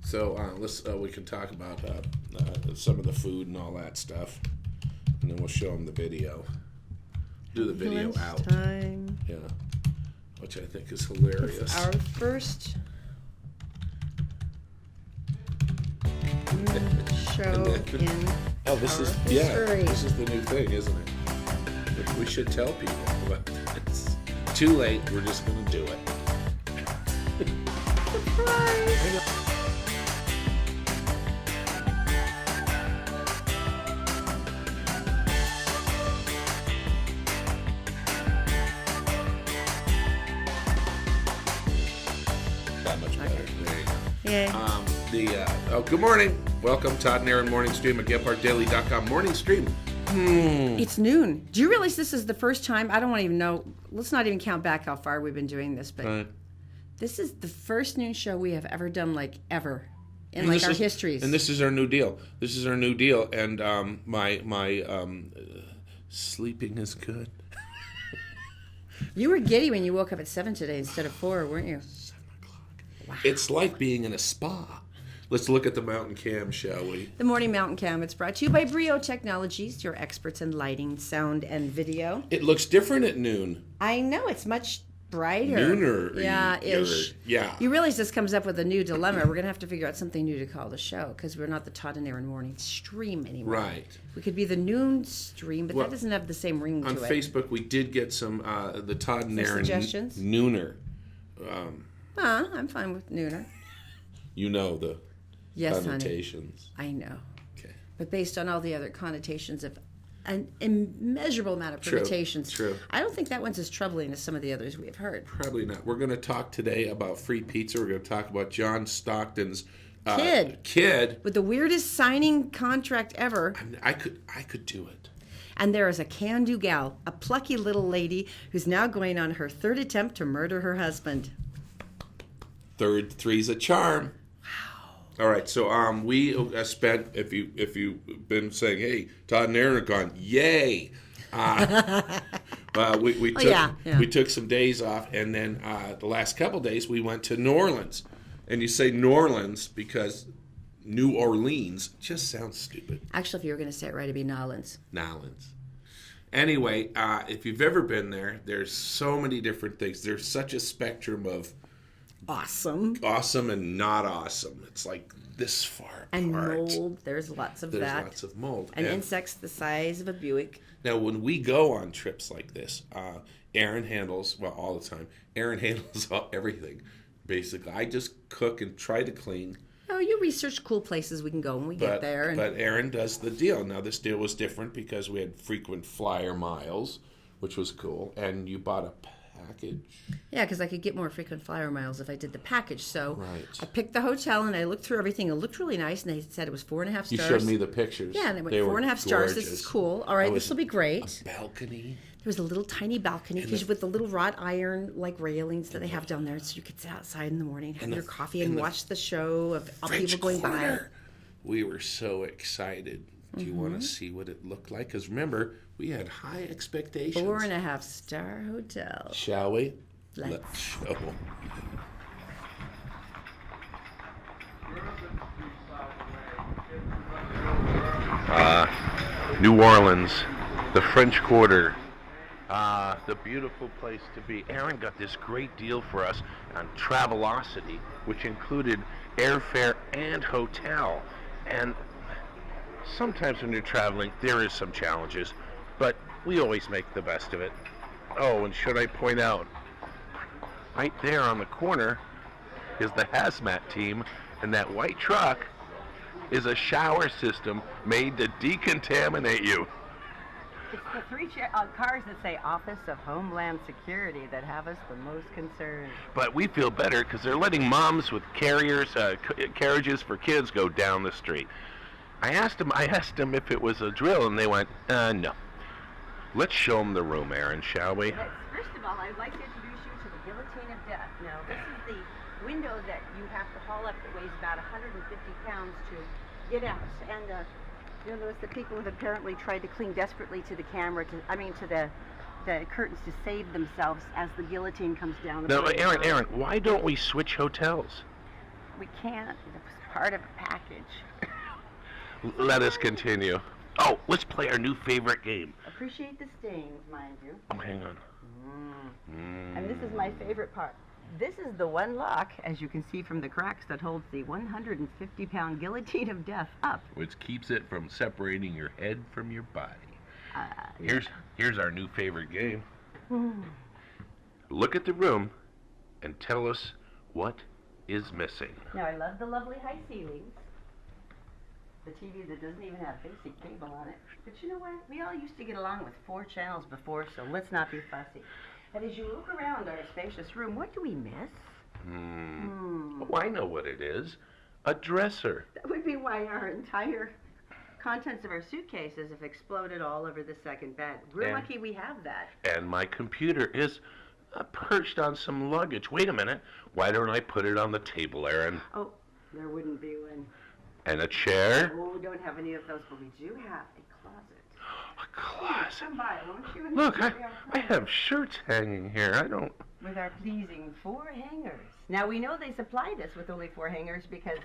So we can talk about some of the food and all that stuff, and then we'll show them the video. Do the video out. Time. Yeah, which I think is hilarious. It's our first show in this is history. This is the new thing, isn't it? We should tell people, but it's too late. We're just going to do it. Surprise! That much better. There you go. Yay. Good morning. Welcome, Todd and Erin Morning Stream at GetParkDaily.com. Morning Stream. It's noon. Do you realize this is the first time? I don't want to even know. Let's not even count back how far we've been doing this, but this is the first noon show we have ever done, ever, in our histories. And this is our new deal. And my sleeping is good. You were giddy when you woke up at 7 today instead of 4, weren't you? 7 o'clock. Wow. It's like being in a spa. Let's look at the mountain cam, shall we? The Morning Mountain Cam. It's brought to you by Brio Technologies, your experts in lighting, sound, and video. It looks different at noon. I know. It's much brighter. Nooner. Yeah-ish. Yeah. You realize this comes up with a new dilemma. We're going to have to figure out something new to call the show because we're not the Todd and Erin Morning Stream anymore. Right. We could be the Noon Stream, but that doesn't have the same ring to it. On Facebook, we did get some the Todd and Erin suggestions? Nooner. I'm fine with Nooner. You know the connotations. Honey. I know. Okay. But based on all the other connotations of an immeasurable amount of permutations, True. I don't think that one's as troubling as some of the others we've heard. Probably not. We're going to talk today about free pizza. We're going to talk about John Stockton's kid with the weirdest signing contract ever. I could do it. And there is a can-do gal, a plucky little lady who's now going on her third attempt to murder her husband. Three's a charm. All right, so we spent, if you've been saying, hey, Todd and Erin are gone, yay. We took some days off, and then the last couple days we went to New Orleans. And you say New Orleans because New Orleans just sounds stupid. Actually, if you were going to say it right, it'd be Nolans. Nolans. Anyway, if you've ever been there, there's so many different things. There's such a spectrum of awesome and not awesome. It's like this far and apart. Mold. There's lots of that. There's lots of mold. And insects the size of a Buick. Now, when we go on trips like this, Erin handles, all the time, Erin handles everything, basically. I just cook and try to clean. Oh, you research cool places we can go when we get there. But Erin does the deal. Now, this deal was different because we had frequent flyer miles, which was cool, and you bought a package. Yeah, because I could get more frequent flyer miles if I did the package. So right. I picked the hotel and I looked through everything. It looked really nice, and they said it was 4.5 stars. You showed me the pictures. Yeah, and they went 4.5 stars. This is cool. All right, this will be great. A balcony. There was a little tiny balcony with the little wrought iron railings that they have down there, so you could sit outside in the morning, have your coffee, and watch the show of all people going by. We were so excited. Do you want to see what it looked like? Because remember, we had high expectations. 4.5 star hotel. Shall we? Let's show. New Orleans, the French Quarter. The beautiful place to be. Erin got this great deal for us on Travelocity, which included airfare and hotel. And sometimes when you're traveling, there is some challenges, but we always make the best of it. Oh, and should I point out, right there on the corner is the hazmat team, and that white truck is a shower system made to decontaminate you. It's the three cars that say Office of Homeland Security that have us the most concerned. But we feel better because they're letting moms with carriages for kids go down the street. I asked them if it was a drill, and they went, no. Let's show them the room, Erin, shall we? First of all, I'd like to introduce you to the guillotine of death. Now, this is the window that you have to haul up that weighs about 150 pounds to get out. And you'll notice the people have apparently tried to cling desperately to the to the curtains to save themselves as the guillotine comes down. Now, Erin, why don't we switch hotels? We can't. part of a package. Let us continue. Oh, let's play our new favorite game. Appreciate the stains, mind you. Oh, hang on. And this is my favorite part. This is the one lock, as you can see from the cracks, that holds the 150-pound guillotine of death up. Which keeps it from separating your head from your body. Here's our new favorite game. Look at the room and tell us what is missing. Now, I love the lovely high ceilings. The TV that doesn't even have basic cable on it. But you know what? We all used to get along with 4 channels before, so let's not be fussy. And as you look around our spacious room, what do we miss? Oh, I know what it is. A dresser. That would be why our entire contents of our suitcases have exploded all over the second bed. We're lucky we have that. And my computer is perched on some luggage. Wait a minute. Why don't I put it on the table, Erin? Oh, there wouldn't be one. And a chair? Oh, we don't have any of those, but we do have a closet. A closet. Come by, won't you? And Look, show I you our have shirts hanging here. I don't... With our pleasing 4 hangers. Now, we know they supplied us with only 4 hangers because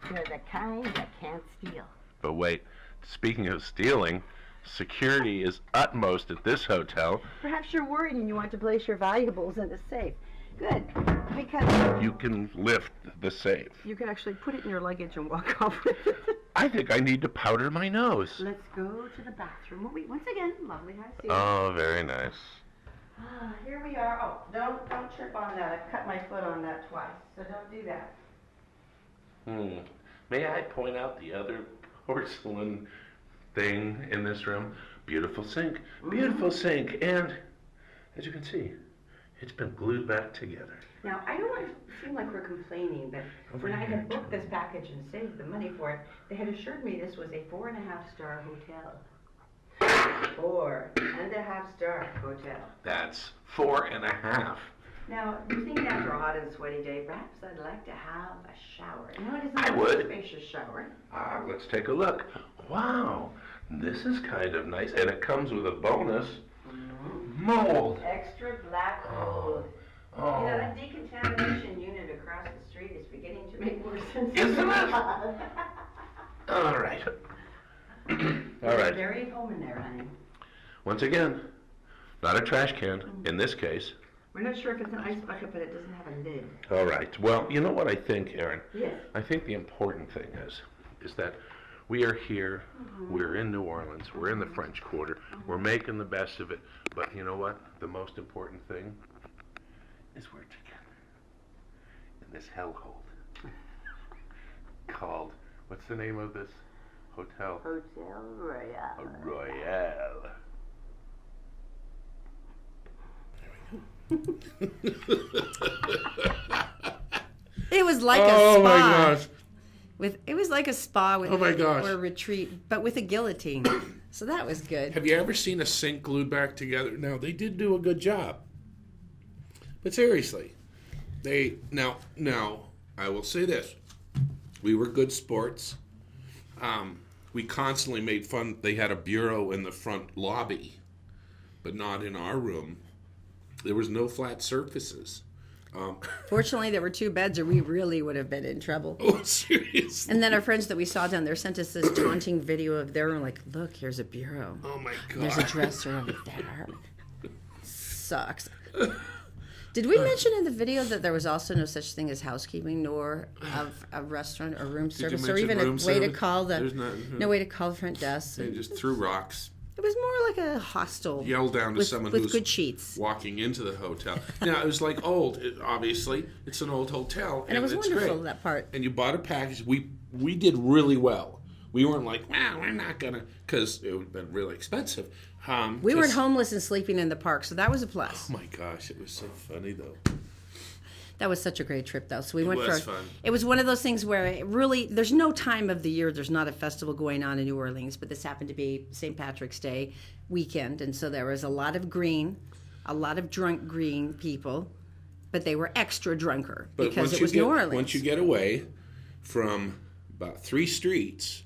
they're the kind that can't steal. But wait, speaking of stealing, security is utmost at this hotel. Perhaps you're worried and you want to place your valuables in the safe. Good, because You can lift the safe. you can actually put it in your luggage and walk off with it. I think I need to powder my nose. Let's go to the bathroom. Once again, lovely high ceiling. Oh, very nice. Here we are. Oh, don't trip on that. I've cut my foot on that twice, so don't do that. May I point out the other porcelain thing in this room? Beautiful sink. Beautiful sink. And, as you can see, it's been glued back together. Now, I don't want to seem like we're complaining, but when I had booked this package and saved the money for it, they had assured me this was a 4.5-star hotel. 4.5-star hotel. That's 4.5. Now, you think after a hot and sweaty day, perhaps I'd like to have a shower. No, it isn't I a would. spacious shower. Let's take a look. Wow, this is kind of nice. And it comes with a bonus. Mold. Extra black mold. Oh. You know, that decontamination unit across the street is beginning to make more sense. Isn't it? All right. All right. Very at home in there, honey. Once again, not a trash can in this case. We're not sure if it's an ice bucket, but it doesn't have a lid. All right. Well, you know what I think, Erin? Yes. I think the important thing is that we are here. We're in New Orleans. We're in the French Quarter. We're making the best of it. But you know what? The most important thing is we're together in this hellhole called, what's the name of this hotel? Hotel Royale. A Royale. It was like a spa. Oh my gosh. It was like a spa with Oh my gosh. or a retreat, but with a guillotine. So that was good. Have you ever seen a sink glued back together? Now, they did do a good job. But seriously, now I will say this. We were good sports. We constantly made fun. They had a bureau in the front lobby, but not in our room. There was no flat surfaces. Fortunately, there were 2 beds, or we really would have been in trouble. Oh, seriously? And then our friends that we saw down there sent us this taunting video of their room, like, look, here's a bureau. Oh, my God. There's a dresser over there. Sucks. Did we mention in the video that there was also no such thing as housekeeping, nor of a restaurant or room service, or even a way to call no way to call the front desk? They just threw rocks. It was more like a hostel. Yelled down to someone with who's good sheets. walking into the hotel. Now, it was like old. Obviously, it's an old hotel. And it was it's wonderful, great. that part. And you bought a package. We did really well. We weren't like, well, we're not going to, because it would have been really expensive. We weren't homeless and sleeping in the park, so that was a plus. Oh, my gosh. It was so funny, though. That was such a great trip, though. So we went was for. Fun. It was one of those things where it really, there's no time of the year. There's not a festival going on in New Orleans, but this happened to be St. Patrick's Day weekend, and so there was a lot of green, a lot of drunk green people, but they were extra drunker because it was New Orleans. Once you get away from about 3 streets,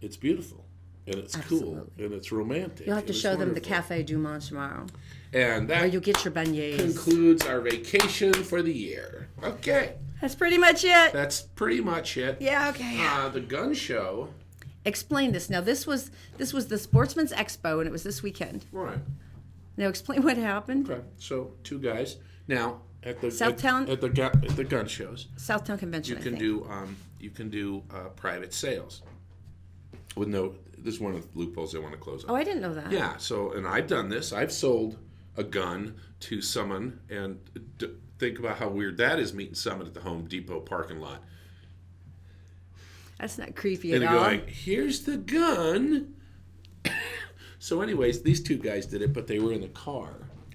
it's beautiful. and it's Absolutely. cool, and it's romantic. You'll have to It was show them the wonderful. Cafe Du Monde tomorrow. And Where that you'll get your beignets. concludes our vacation for the year. Okay, That's pretty much it. that's pretty much it. Yeah, okay. The gun show. Explain this. Now, this was the Sportsman's Expo, and it was this weekend. Right. Now, explain what happened. Okay. So 2 guys. Now at the Southtown? at the gun shows, Southtown Convention, you can do private sales with no. This is one of the loopholes they want to close on. Oh, I didn't know that. Yeah. So, and I've done this. I've sold a gun to someone, and think about how weird that is, meeting someone at the Home Depot parking lot. That's not creepy And at they're all. going, here's the gun. So anyways, these 2 guys did it, but they were in the car.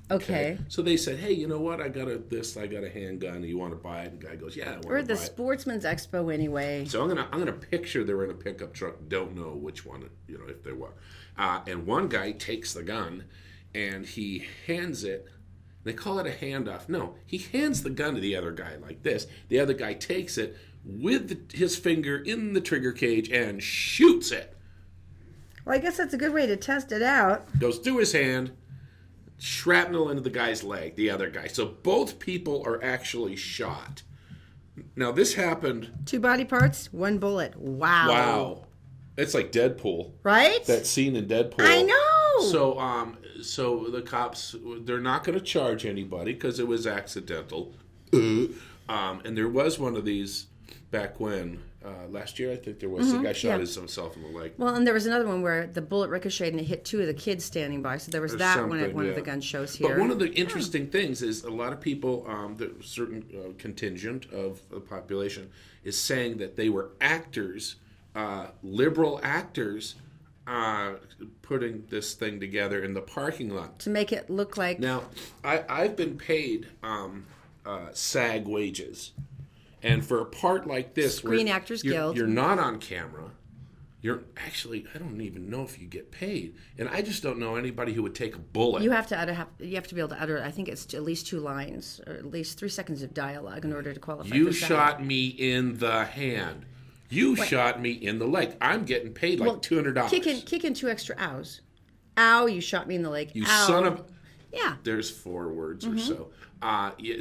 Okay. So they said, hey, you know what? I got a handgun. You want to buy it? And the guy goes, yeah, I want We're to at the buy it. Sportsman's Expo anyway. So I'm gonna picture they're in a pickup truck. Don't know which one, if they were. And one guy takes the gun, and he hands it. They call it a handoff. No, he hands the gun to the other guy like this. The other guy takes it with his finger in the trigger cage and shoots it. Well, I guess that's a good way to test it out. Goes through his hand, shrapnel into the guy's leg, the other guy. So both people are actually shot. Now this happened. 2 body parts, 1 bullet. Wow. Wow. It's like Deadpool. Right? That scene in Deadpool. I know. So the cops, they're not going to charge anybody because it was accidental. And there was one of these back when, last year I think there was, the guy shot himself in the leg. Well, and there was another one where the bullet ricocheted and it hit 2 of the kids standing by. So there was Or that one at something, one of yeah. the gun shows here. But one of the interesting things is a lot of people, the certain contingent of the population, is saying that they were actors, liberal actors, putting this thing together in the parking lot. to make it look like Now, I've been paid SAG wages. And for a part like this, Screen where Actors you're, Guild. you're not on camera. You're actually, I don't even know if you get paid. And I just don't know anybody who would take a bullet. you have to be able to utter. I think it's at least 2 lines or at least 3 seconds of dialogue in order to qualify. You for SAG. shot me in the hand. You shot me in the leg. I'm getting paid like $200. Kick in 2 extra ows. Ow! You shot me in the leg. You Ow. son of. Yeah. There's 4 words Mm-hmm. or so.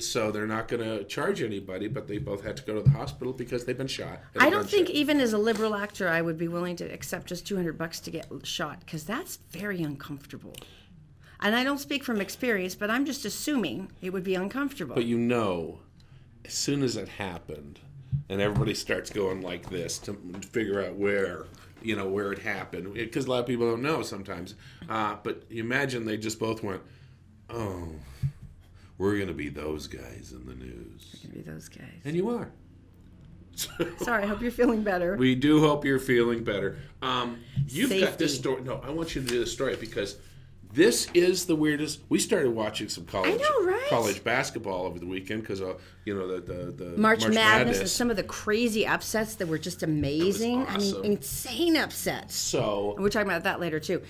So they're not going to charge anybody, but they both had to go to the hospital because they've been shot. at a I don't gun think show. even as a liberal actor I would be willing to accept just $200 to get shot because that's very uncomfortable. And I don't speak from experience, but I'm just assuming it would be uncomfortable. But as soon as it happened, and everybody starts going like this to figure out where it happened, because a lot of people don't know sometimes. But you imagine they just both went, "Oh, we're going to be those guys in the news," Maybe those guys. and you are. Sorry, I hope you're feeling better. We do hope you're feeling better. You've got this Safety. story. No, I want you to do this story because this is the weirdest. We started watching some college basketball over the weekend because the March Madness and some of the crazy upsets that were just amazing. It was awesome. I mean, insane upsets. So And we're talking about that later too.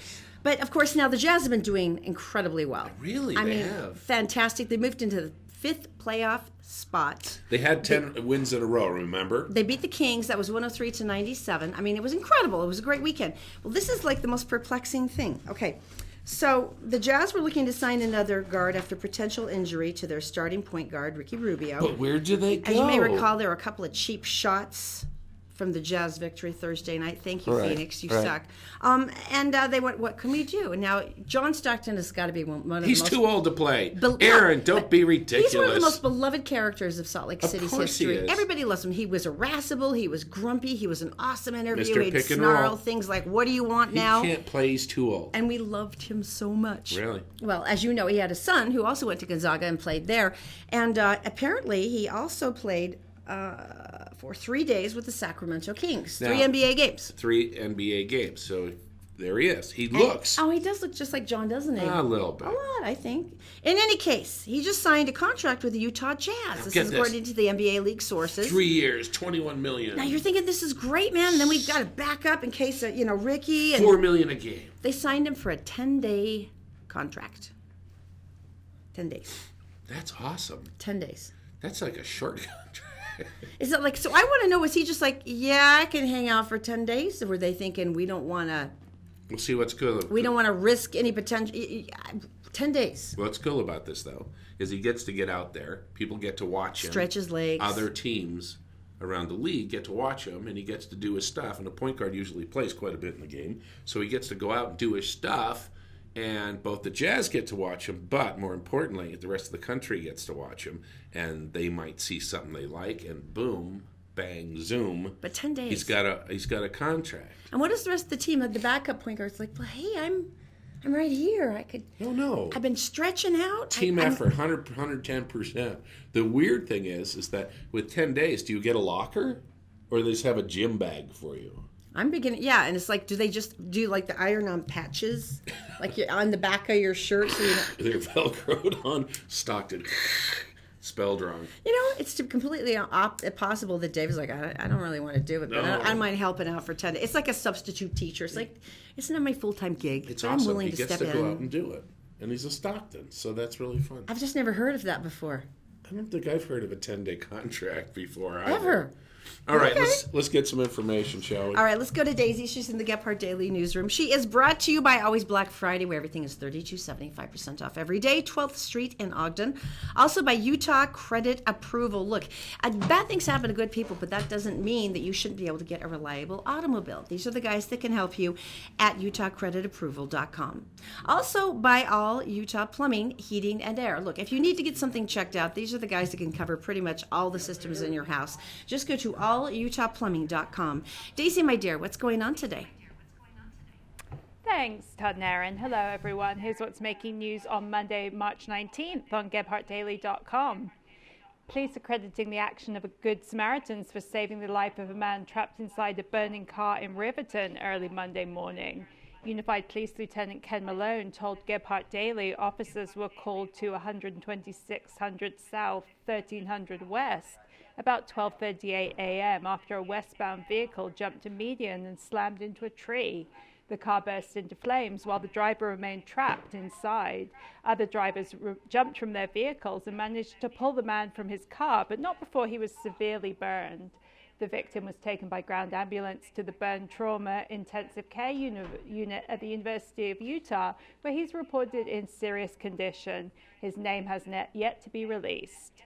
But of course, now the Jazz have been doing incredibly well. Really, I they mean, have. fantastic. They moved into the 5th playoff spot. they had 10 wins in a row. Remember? They beat the Kings. That was 103-97. I mean, it was incredible. It was a great weekend. Well, this is like the most perplexing thing. Okay, so the Jazz were looking to sign another guard after potential injury to their starting point guard, Ricky Rubio. But where did they go? As you may recall, there were a couple of cheap shots from the Jazz victory Thursday night. Thank you, Right, Phoenix. You right. suck. And they went, what can we do? And now John Stockton has got to be one of the most... He's too old to play. Bel- Erin, no, don't be ridiculous. He's one of the most beloved characters of Salt Lake City's course he history. is. Everybody loves him. He was irascible. He was grumpy. He was an awesome interview. Mr. He'd Pick and snarl Roll. things like, what do you want He now? can't play. He's too old. And we loved him so much. Really? Well, as you know, he had a son who also went to Gonzaga and played there. And apparently he also played for 3 days with the Sacramento Kings. Now- 3 NBA games. 3 NBA games. So there he is. He looks Oh, he does look just like John, doesn't he? a little bit. A lot, I think. In any case, he just signed a contract with the Utah Jazz. This get is this. according to the NBA league sources. 3 years, $21 million. Now you're thinking this is great, man. And then we've got to back up in case Ricky and $4 million a game. they signed him for a 10-day contract. 10 days. That's awesome. 10 days. That's like a short contract. Is it like, so I want to know, was he just like, yeah, I can hang out for 10 days? Or were they thinking we don't want to We'll see what's good. We don't want to risk any potential. 10 days. What's cool about this, though, is he gets to get out there. People get to watch him. Stretch his legs. Other teams around the league get to watch him, and he gets to do his stuff. And a point guard usually plays quite a bit in the game, so he gets to go out and do his stuff. And both the Jazz get to watch him, but more importantly, the rest of the country gets to watch him, and they might see something they like, and boom, bang, zoom. But 10 days. He's got a contract. And what is the rest of the team? The backup point guard's like, well, hey, I'm right here. I could. No. I've been stretching out. Team effort, 110%. The weird thing is that with 10 days, do you get a locker, or do they just have a gym bag for you? I'm beginning, yeah, and it's like, do they just do like the iron-on patches, like you're on the back of your shirt? So They're Velcroed on, Stockton, spelled wrong. It's completely possible that Dave is like, I don't really want to do it, but I don't mind helping out for 10 days. It's like a substitute teacher. It's like, it's not my full-time gig, It's but awesome. I'm willing He to gets step to go in. out and do it, and he's a Stockton, so that's really fun. I've just never heard of that before. I don't think I've heard of a 10-day contract before either. Ever. All right, Okay. let's get some information, shall we? All right, let's go to Daisy. She's in the Gephardt Daily Newsroom. She is brought to you by Always Black Friday, where everything is 75% off every day, 12th Street in Ogden. Also by Utah Credit Approval. Look, bad things happen to good people, but that doesn't mean that you shouldn't be able to get a reliable automobile. These are the guys that can help you at utahcreditapproval.com. Also by All Utah Plumbing, Heating, and Air. Look, if you need to get something checked out, these are the guys that can cover pretty much all the systems in your house. Just go to allutahplumbing.com. Daisy, my dear, what's going on today? Thanks, Todd and Erin. Hello, everyone. Here's what's making news on Monday, March 19th on GephartDaily.com. Police are crediting the action of a Good Samaritans for saving the life of a man trapped inside a burning car in Riverton early Monday morning. Unified Police Lieutenant Ken Malone told Gephardt Daily officers were called to 12600 South, 1300 West about 12:38 a.m. after a westbound vehicle jumped a median and slammed into a tree. The car burst into flames while the driver remained trapped inside. Other drivers jumped from their vehicles and managed to pull the man from his car, but not before he was severely burned. The victim was taken by ground ambulance to the burn trauma intensive care unit at the University of Utah, where he's reported in serious condition. His name has yet to be released.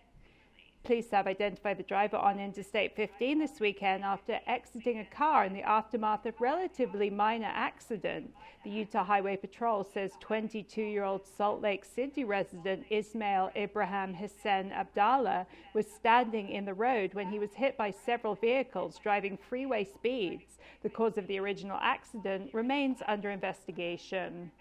Police have identified the driver on Interstate 15 this weekend after exiting a car in the aftermath of a relatively minor accident. The Utah Highway Patrol says 22-year-old Salt Lake City resident Ismail Ibrahim Hussein Abdallah was standing in the road when he was hit by several vehicles driving freeway speeds. The cause of the original accident remains under investigation.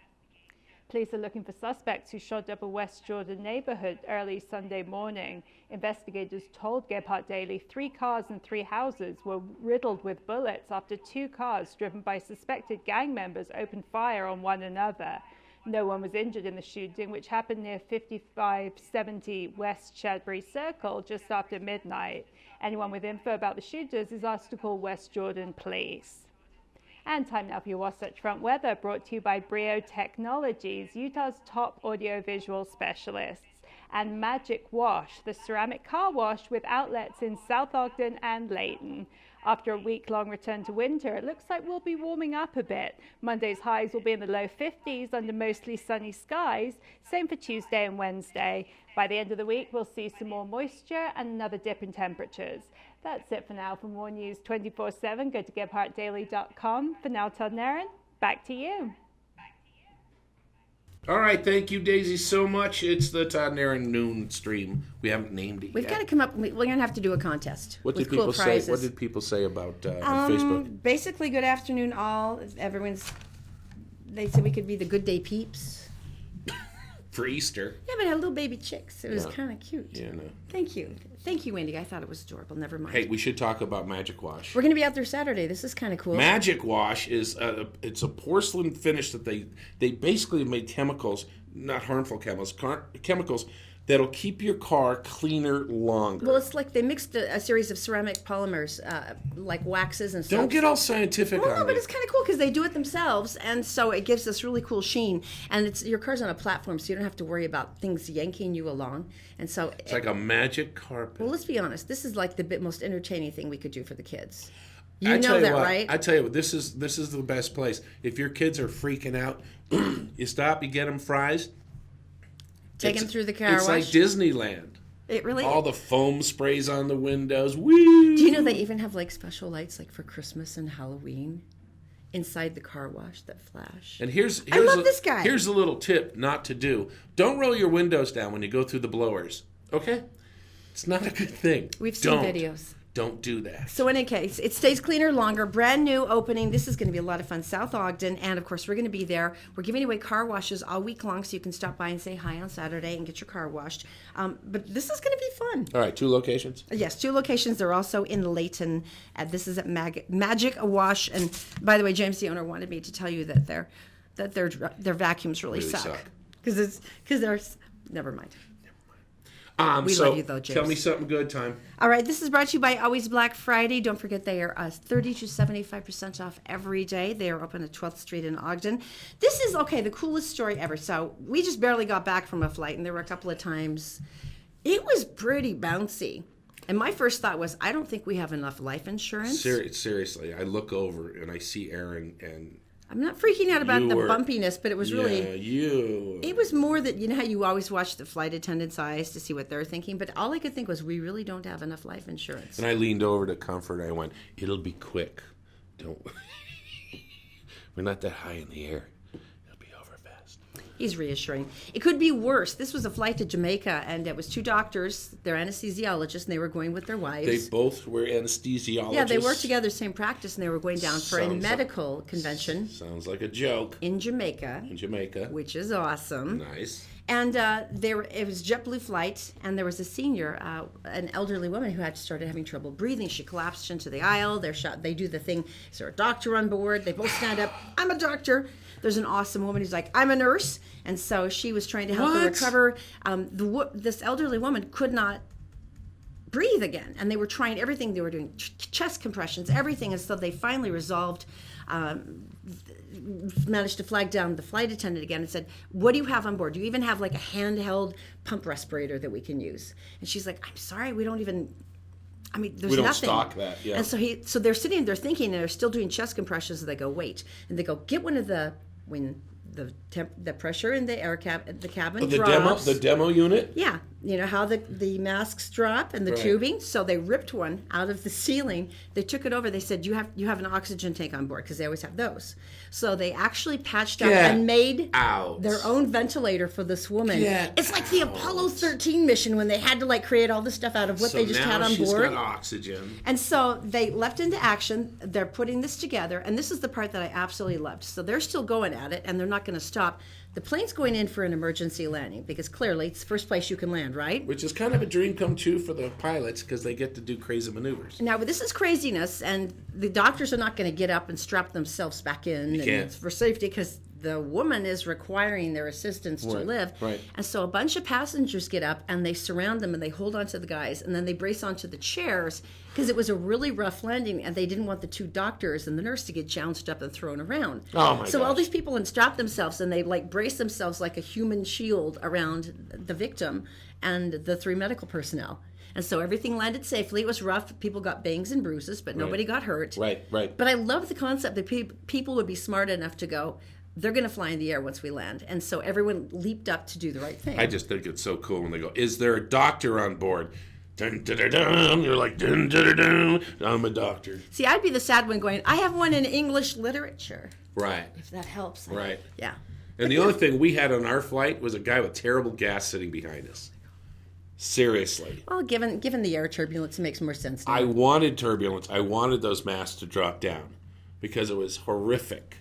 Police are looking for suspects who shot up a West Jordan neighborhood early Sunday morning. Investigators told Gephardt Daily 3 cars and 3 houses were riddled with bullets after 2 cars driven by suspected gang members opened fire on one another. No one was injured in the shooting, which happened near 5570 West Shadbury Circle just after midnight. Anyone with info about the shooters is asked to call West Jordan Police. And time now for your Wasatch Front weather, brought to you by Brio Technologies, Utah's top audiovisual specialists, and Magic Wash, the ceramic car wash with outlets in South Ogden and Layton. After a week-long return to winter, it looks like we'll be warming up a bit. Monday's highs will be in the low 50s under mostly sunny skies. Same for Tuesday and Wednesday. By the end of the week, we'll see some more moisture and another dip in temperatures. That's it for now. For more news 24/7, go to GephartDaily.com. For now, Todd and Erin, back to you. All right, thank you, Daisy, so much. It's the Todd and Erin noon stream. We haven't named it We've yet. got to come up. We're going to have to do a contest. What with did people cool say? prizes. What did people say about Facebook? Basically, good afternoon, all. They said we could be the Good Day Peeps. For Easter. Yeah, but it had little baby chicks. It was kind of cute. Yeah, no. Thank you, Wendy. I thought it was adorable. Never mind. Hey, we should talk about Magic Wash. We're going to be out there Saturday. This is kind of cool. Magic Wash is it's a porcelain finish that they basically made chemicals, not harmful chemicals that'll keep your car cleaner longer. Well, it's like they mixed a series of ceramic polymers, like waxes and stuff. Don't get all scientific Well, on no, me. but it's kind of cool because they do it themselves, and so it gives this really cool sheen. And your car's on a platform, so you don't have to worry about things yanking you along. And so It's like a magic carpet. well, let's be honest. This is like the most entertaining thing we could do for the kids. You know that, right? I tell you what, this is the best place. If your kids are freaking out, you stop, you get them fries. Take them through the car It's like wash. Disneyland. It really All the foam sprays on the windows. Woo! Do you know they even have like special lights like for Christmas and Halloween inside the car wash that flash? And here's I love this guy. Here's a little tip not to do. Don't roll your windows down when you go through the blowers. Okay? It's not a good thing. We've seen videos. Don't do that. So in any case, it stays cleaner longer. Brand new opening. This is going to be a lot of fun. South Ogden. And of course, we're going to be there. We're giving away car washes all week long, so you can stop by and say hi on Saturday and get your car washed. But this is going to be fun. All right, 2 locations? Yes, 2 locations. They're also in Layton. This is at Magic Wash. And by the way, James, the owner, wanted me to tell you that their vacuums really suck. Because they're... Never mind. We love you, though, James. Tell me something good, time. All right, this is brought to you by Always Black Friday. Don't forget they are 30 to 75% off every day. They are open at 12th Street in Ogden. This is, the coolest story ever. So we just barely got back from a flight, and there were a couple of times. It was pretty bouncy. And my first thought was, I don't think we have enough life insurance. Seriously, I look over and I see Erin and... I'm not freaking out about the bumpiness, but it was really... It was more that, you know how you always watch the flight attendants' eyes to see what they're thinking, but all I could think was, we really don't have enough life insurance. And I leaned over to comfort. I went, it'll be quick. Don't... We're not that high in the air. It'll be over fast. He's reassuring. It could be worse. This was a flight to Jamaica, and it was 2 doctors. They're anesthesiologists, and they were going with their wives. They both were anesthesiologists. Yeah, they worked together, same practice, and they were going down for a medical convention. Sounds like a joke. In Jamaica. Which is awesome. Nice. And it was a JetBlue flight, and there was a senior, an elderly woman who had started having trouble breathing. She collapsed into the aisle. They do the thing. Is there a doctor on board? They both stand up. I'm a doctor. There's an awesome woman who's like, I'm a nurse. And so she was trying to help her recover. This elderly woman could not breathe again. And they were trying everything. They were doing chest compressions, everything. And so they finally resolved, managed to flag down the flight attendant again and said, what do you have on board? Do you even have like a handheld pump respirator that we can use? And she's like, I'm sorry, we don't even... there's we don't nothing. stock that, yeah. And so they're sitting there thinking, and they're still doing chest compressions, and they go, wait. And they go, get one of when the pressure in the the cabin drops. The demo unit? Yeah. You know how the masks drop and the tubing? So they ripped one out of the ceiling. They took it over. They said, you have an oxygen tank on board, because they always have those. So they actually patched up and made their own ventilator for this woman. It's like the Apollo 13 mission when they had to create all this stuff out of what they just had on board. So now she's got oxygen. And so they leapt into action. They're putting this together. And this is the part that I absolutely loved. So they're still going at it, and they're not going to stop. The plane's going in for an emergency landing, because clearly it's the first place you can land, right? Which is kind of a dream come true for the pilots, because they get to do crazy maneuvers. Now, this is craziness, and the doctors are not going to get up and strap themselves back in can't. For safety, because the woman is requiring their assistance to live. Right. And so a bunch of passengers get up, and they surround them, and they hold onto the guys, and then they brace onto the chairs, because it was a really rough landing, and they didn't want the 2 doctors and the nurse to get jounced up and thrown around. Oh, my So gosh. all these people strap themselves, and they brace themselves like a human shield around the victim and the 3 medical personnel. And so everything landed safely. It was rough. People got bangs and bruises, but nobody got hurt. Right. But I love the concept that people would be smart enough to go, they're going to fly in the air once we land. And so everyone leaped up to do the right thing. I just think it's so cool when they go, is there a doctor on board? Dun, dun, dun, dun. You're like, dun, dun, dun, dun. I'm a doctor. See, I'd be the sad one going, I have one in English literature. Right. If that helps. Right. Yeah. And the only thing we had on our flight was a guy with terrible gas sitting behind us. Seriously. Well, given the air turbulence, it makes more sense now. I wanted turbulence. I wanted those masks to drop down because it was horrific.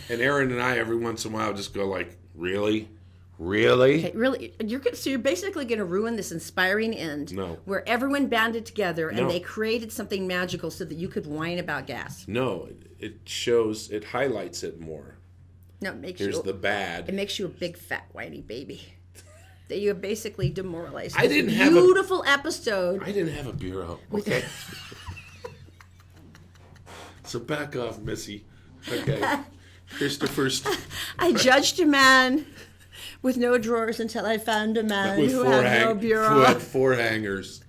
And Erin and I, every once in a while, just go like, really? Really? Okay, really? You're basically going to ruin this inspiring end where everyone banded together and they created something magical so that you could whine about gas. No, it highlights it more. No, it makes Here's the bad. It makes you a big fat whiny baby. That you have basically demoralized. I didn't have beautiful episode. I didn't have a bureau. Okay. So back off, Missy. Okay. Christopher's. I judged a man with no drawers until I found a man who had no bureau. Who had 4 hangers.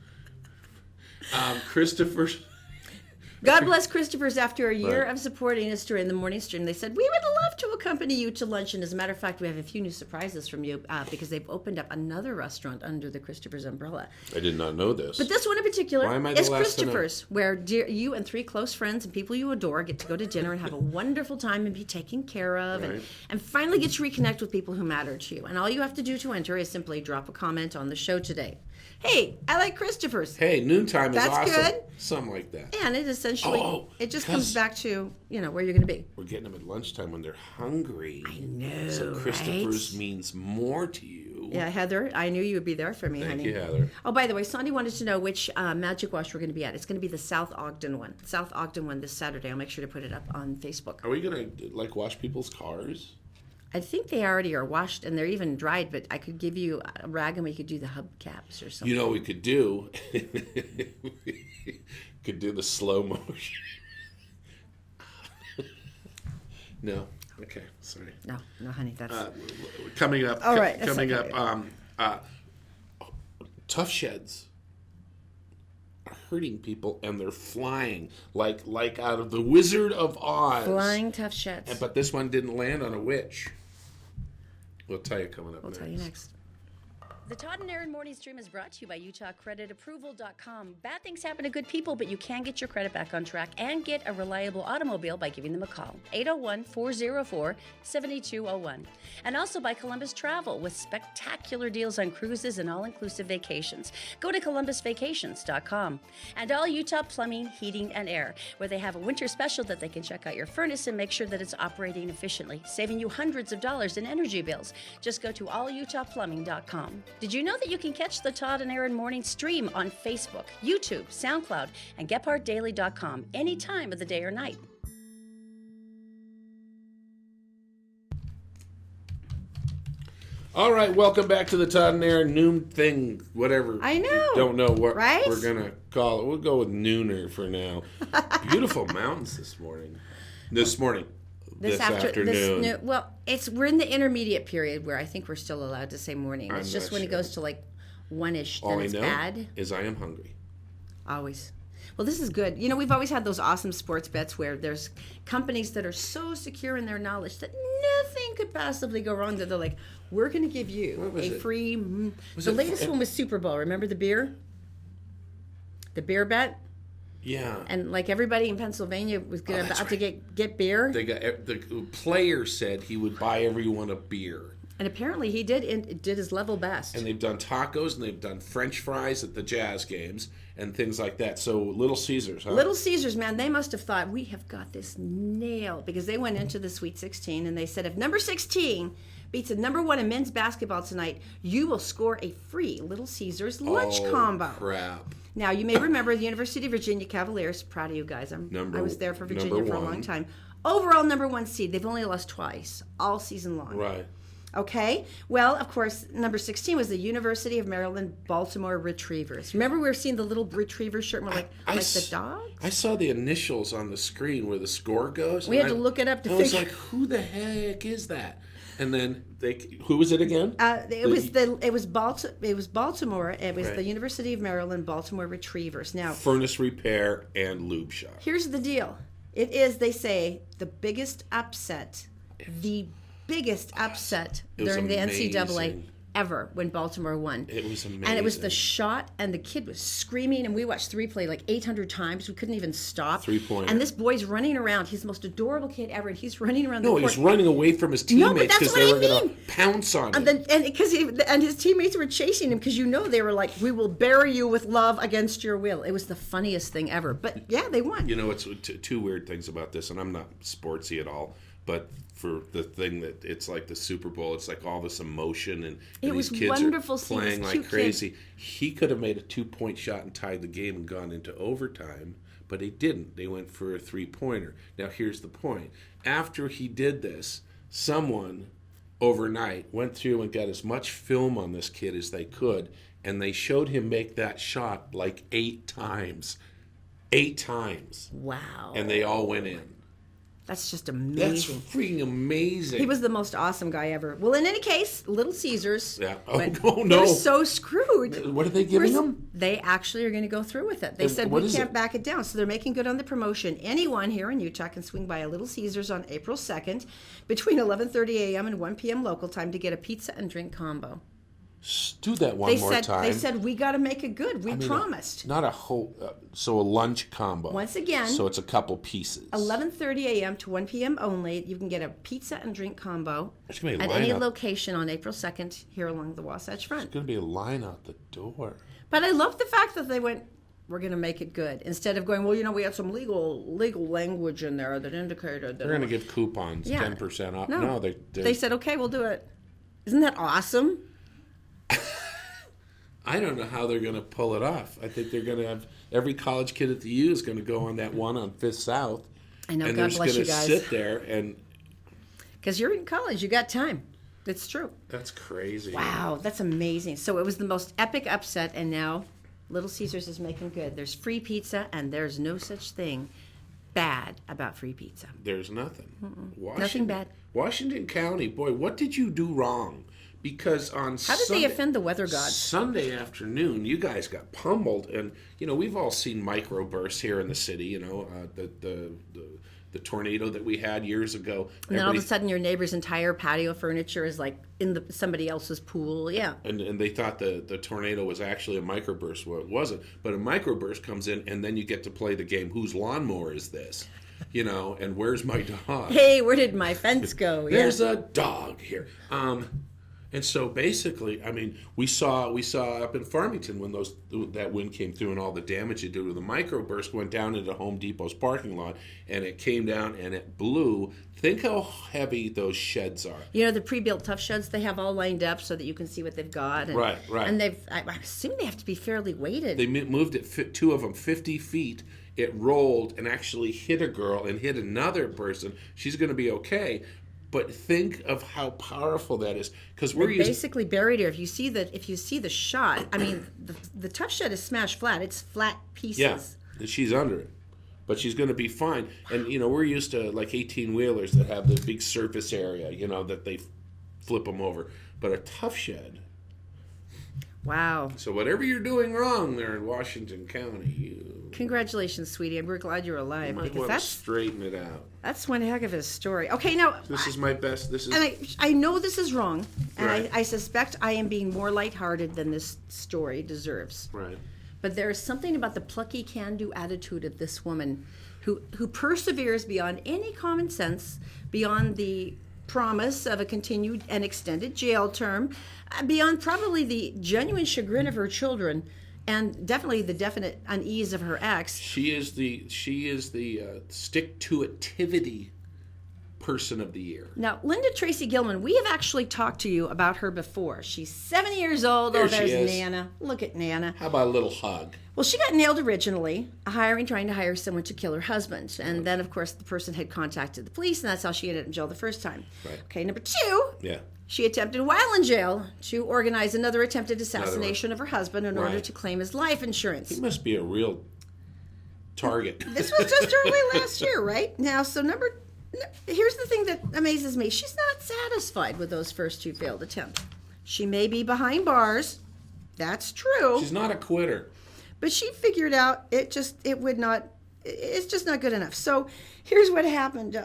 God bless Christopher's. After a year Right. of supporting us during the morning stream, they said, we would love to accompany you to lunch. And as a matter of fact, we have a few new surprises from you because they've opened up another restaurant under the Christopher's umbrella. I did not know this. But this one in particular Why am I the is last to know? Christopher's, where you and 3 close friends and people you adore get to go to dinner and have a wonderful time and be taken care of Right. and finally get to reconnect with people who matter to you. And all you have to do to enter is simply drop a comment on the show today. Hey, I like Christopher's. Hey, noontime is That's awesome. good. Something like that. And it essentially, it just comes because back to, where you're going to be. we're getting them at lunchtime when they're hungry. I know, So Christopher's right? means more to you. Yeah, Heather, I knew you would be there for me, Thank honey. you, Heather. Oh, by the way, Sandy wanted to know which Magic Wash we're going to be at. It's going to be the South Ogden one. South Ogden one this Saturday. I'll make sure to put it up on Facebook. Are we going to, wash people's cars? I think they already are washed and they're even dried, but I could give you a rag and we could do the hubcaps or something. You know what we could do? We could do the slow motion. No? Okay, sorry. No, honey, that's... Coming up. All right, that's Coming okay. up. Tough sheds are hurting people, and they're flying like out of the Wizard of Oz. Flying tough sheds. But this one didn't land on a witch. We'll tell you coming up We'll next. tell you next. The Todd and Erin Morning Stream is brought to you by UtahCreditApproval.com. Bad things happen to good people, but you can get your credit back on track and get a reliable automobile by giving them a call. 801-404-7201. And also by Columbus Travel with spectacular deals on cruises and all-inclusive vacations. Go to ColumbusVacations.com. And all Utah Plumbing, Heating, and Air, where they have a winter special that they can check out your furnace and make sure that it's operating efficiently, saving you hundreds of dollars in energy bills. Just go to allutahplumbing.com. Did you know that you can catch the Todd and Erin Morning Stream on Facebook, YouTube, SoundCloud, and GephartDaily.com any time of the day or night? All right, welcome back to the Todd and Erin noon thing, whatever. I know, Don't know what right? we're going to call it. We'll go with nooner for now. Beautiful mountains this morning. This afternoon. We're in the intermediate period where I think we're still allowed to say morning. It's I'm just not when it sure. goes to like 1-ish, All then I it's know bad. is I am hungry. Always. Well, this is good. We've always had those awesome sports bets where there's companies that are so secure in their knowledge that nothing could possibly go wrong that they're like, we're going to give you What was a it? free... Was the it latest one was Super Bowl. Remember the beer? The beer bet? Yeah. And like everybody in Pennsylvania was that's about to right. get beer. The player said he would buy everyone a beer. And apparently he did his level best. And they've done tacos and they've done French fries at the Jazz games and things like that. So Little Caesars, huh? Little Caesars, man, they must have thought, we have got this nailed. Because they went into the Sweet 16 and they said, if number 16 beats a number 1 in men's basketball tonight, you will score a free Little Caesars lunch combo. Crap. Now, you may remember the University of Virginia Cavaliers. Proud of you guys. I was there for Virginia number for a one. long time. Overall number 1 seed. They've only lost twice, all season long. Right. Okay. Well, of course, number 16 was the University of Maryland Baltimore Retrievers. Remember we were seeing the little retriever shirt and we're like the dog? I saw the initials on the screen where the score goes. We and had to look it up to I was figure- like, who the heck is that? And then who was it again? It was Baltimore. It was Right. the University of Maryland Baltimore Retrievers. Now, Furnace Repair and Lube Shop. here's the deal. It is, they say, the biggest upset It was during the NCAA amazing. ever when Baltimore won. It was amazing. And it was the shot, and the kid was screaming, and we watched 3 play like 800 times. We couldn't even stop. Three-pointer. And this boy's running around. He's the most adorable kid ever, and he's running around the No, court. he was running away from his No, but teammates that's because what they I were going to mean. pounce on him. And his teammates were chasing him because they were like, "We will bury you with love against your will." It was the funniest thing ever. But yeah, they won. It's two weird things about this, and I'm not sportsy at all, but for the thing that it's like the Super Bowl, it's like all this emotion and It these was kids wonderful are seeing playing this like cute kid. crazy. He could have made a 2-point shot and tied the game and gone into overtime, but he didn't. They went for a 3-pointer. Now here's the point. After he did this, someone overnight went through and got as much film on this kid as they could, and they showed him make that shot like 8 times. 8 times. Wow. And they all went in. That's just amazing. That's freaking amazing. He was the most awesome guy ever. Well, in any case, Little Caesars. Yeah. Oh, no. We're so screwed. What are they giving them? They actually are going to go through with it. They said we can't back it down. So they're making good on the promotion. Anyone here in Utah can swing by a Little Caesars on April 2nd between 11:30 a.m. and 1 p.m. local time to get a pizza and drink combo. Do that one more time. They said we got to make it good. We promised. Not a whole, so a lunch combo. Once again. So it's a couple pieces. 11:30 a.m. to 1 p.m. only. You can get a pizza and drink combo There's gonna be a at line any out. location on April 2nd here along the Wasatch Front. There's going to be a line out the door. But I love the fact that they went, we're going to make it good. Instead of going, well, we had some legal language in there that indicated that. They're going to give coupons, 10% off. No, they said, okay, we'll do it. Isn't that awesome? I don't know how they're going to pull it off. I think they're going to have every college kid at the U is going to go on that one on Fifth South. I know, and God bless you guys. sit there and... Because you're in college, you got time. It's true. That's crazy. Wow, that's amazing. So it was the most epic upset, and now Little Caesars is making good. There's free pizza, and there's no such thing bad about free pizza. There's nothing. Nothing bad. Washington County, boy, what did you do wrong? Because on How did they offend the weather gods? Sunday afternoon, you guys got pummeled, and we've all seen microbursts here in the city. The tornado that we had years ago. And then all of a sudden, your neighbor's entire patio furniture is like in somebody else's pool. Yeah. And they thought the tornado was actually a microburst. Well, it wasn't. But a microburst comes in, and then you get to play the game. Whose lawnmower is this? And where's my dog? Hey, where did my fence go? There's a dog here. And so basically, I mean, we saw up in Farmington when that wind came through and all the damage it did with the microburst went down into Home Depot's parking lot, and it came down and it blew. Think how heavy those sheds are. The pre-built tough sheds they have all lined up so that you can see what they've got. And, right. And I assume they have to be fairly weighted. They moved it, two of them, 50 feet. It rolled and actually hit a girl and hit another person. She's going to be okay. But think of how powerful that is, because we're basically buried her. If you see the shot, I mean, the tough shed is smashed flat. It's flat pieces. Yeah, she's under it, but she's going to be fine. And we're used to like 18-wheelers that have the big surface area, that they flip them over. But a tough shed. Wow. So whatever you're doing wrong there in Washington County, congratulations, sweetie. We're glad you're alive. You might want to straighten it out. That's one heck of a story. Okay, now this is my best. This is, and I know this is wrong, and right. I suspect I am being more lighthearted than this story deserves. Right. But there is something about the plucky, can-do attitude of this woman, who perseveres beyond any common sense, beyond the promise of a continued and extended jail term, beyond probably the genuine chagrin of her children, and definitely the definite unease of her ex. She is the stick-to-itivity person of the year. Now, Linda Tracy Gilman, we have actually talked to you about her before. She's 70 years old. There there's she is. Nana. Look at Nana. How about a little hug? Well, she got nailed originally, trying to hire someone to kill her husband. And then, of course, the person had contacted the police, and that's how she ended up in jail the first time. Right. Okay, number two. Yeah. She attempted, while in jail, to organize another attempted assassination of her husband in order Right. to claim his life insurance. He must be a real target. This was just early last year, right? Now, here's the thing that amazes me. She's not satisfied with those first two failed attempts. She may be behind bars. That's true. She's not a quitter. But she figured out it's just not good enough. So here's what happened.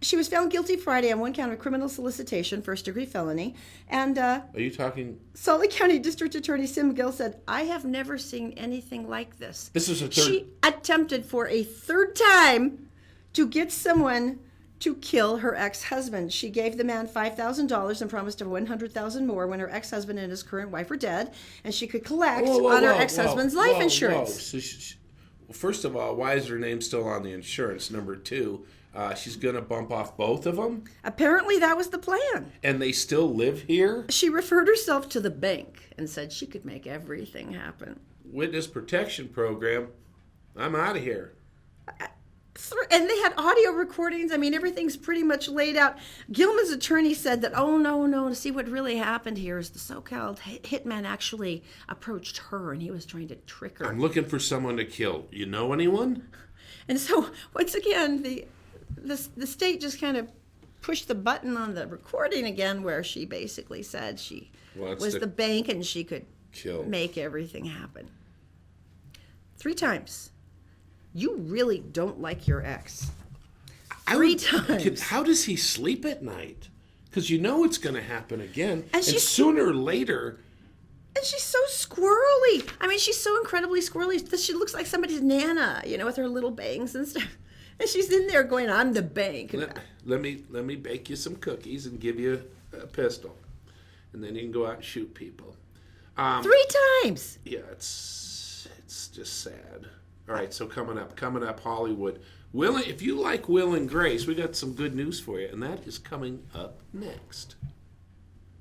She was found guilty Friday on one count of criminal solicitation, first-degree felony. And Are you talking? Salt Lake County District Attorney Sim McGill said, I have never seen anything like this. This is a third. She attempted for a third time to get someone to kill her ex-husband. She gave the man $5,000 and promised him $100,000 more when her ex-husband and his current wife were dead, and she could collect on her ex-husband's life insurance. So first of all, why is her name still on the insurance? Number two, she's going to bump off both of them? Apparently that was the plan. And they still live here? She referred herself to the bank and said she could make everything happen. Witness protection program. I'm out of here. And they had audio recordings. I mean, everything's pretty much laid out. Gilman's attorney said that, oh, no, to see what really happened here is the so-called hitman actually approached her, and he was trying to trick her. I'm looking for someone to kill. You know anyone? And so, once again, the state just kind of pushed the button on the recording again where she basically said she was the bank and she could make everything happen. 3 times. You really don't like your ex. 3 times. How does he sleep at night? Because you know it's going to happen again. And sooner or later. And she's so squirrely. I mean, she's so incredibly squirrely that she looks like somebody's Nana, with her little bangs and stuff. And she's in there going, I'm the bank. Let me bake you some cookies and give you a pistol. And then you can go out and shoot people. 3 times. Yeah, it's just sad. All right, so coming up, Hollywood. If you like Will and Grace, we got some good news for you, and that is coming up next.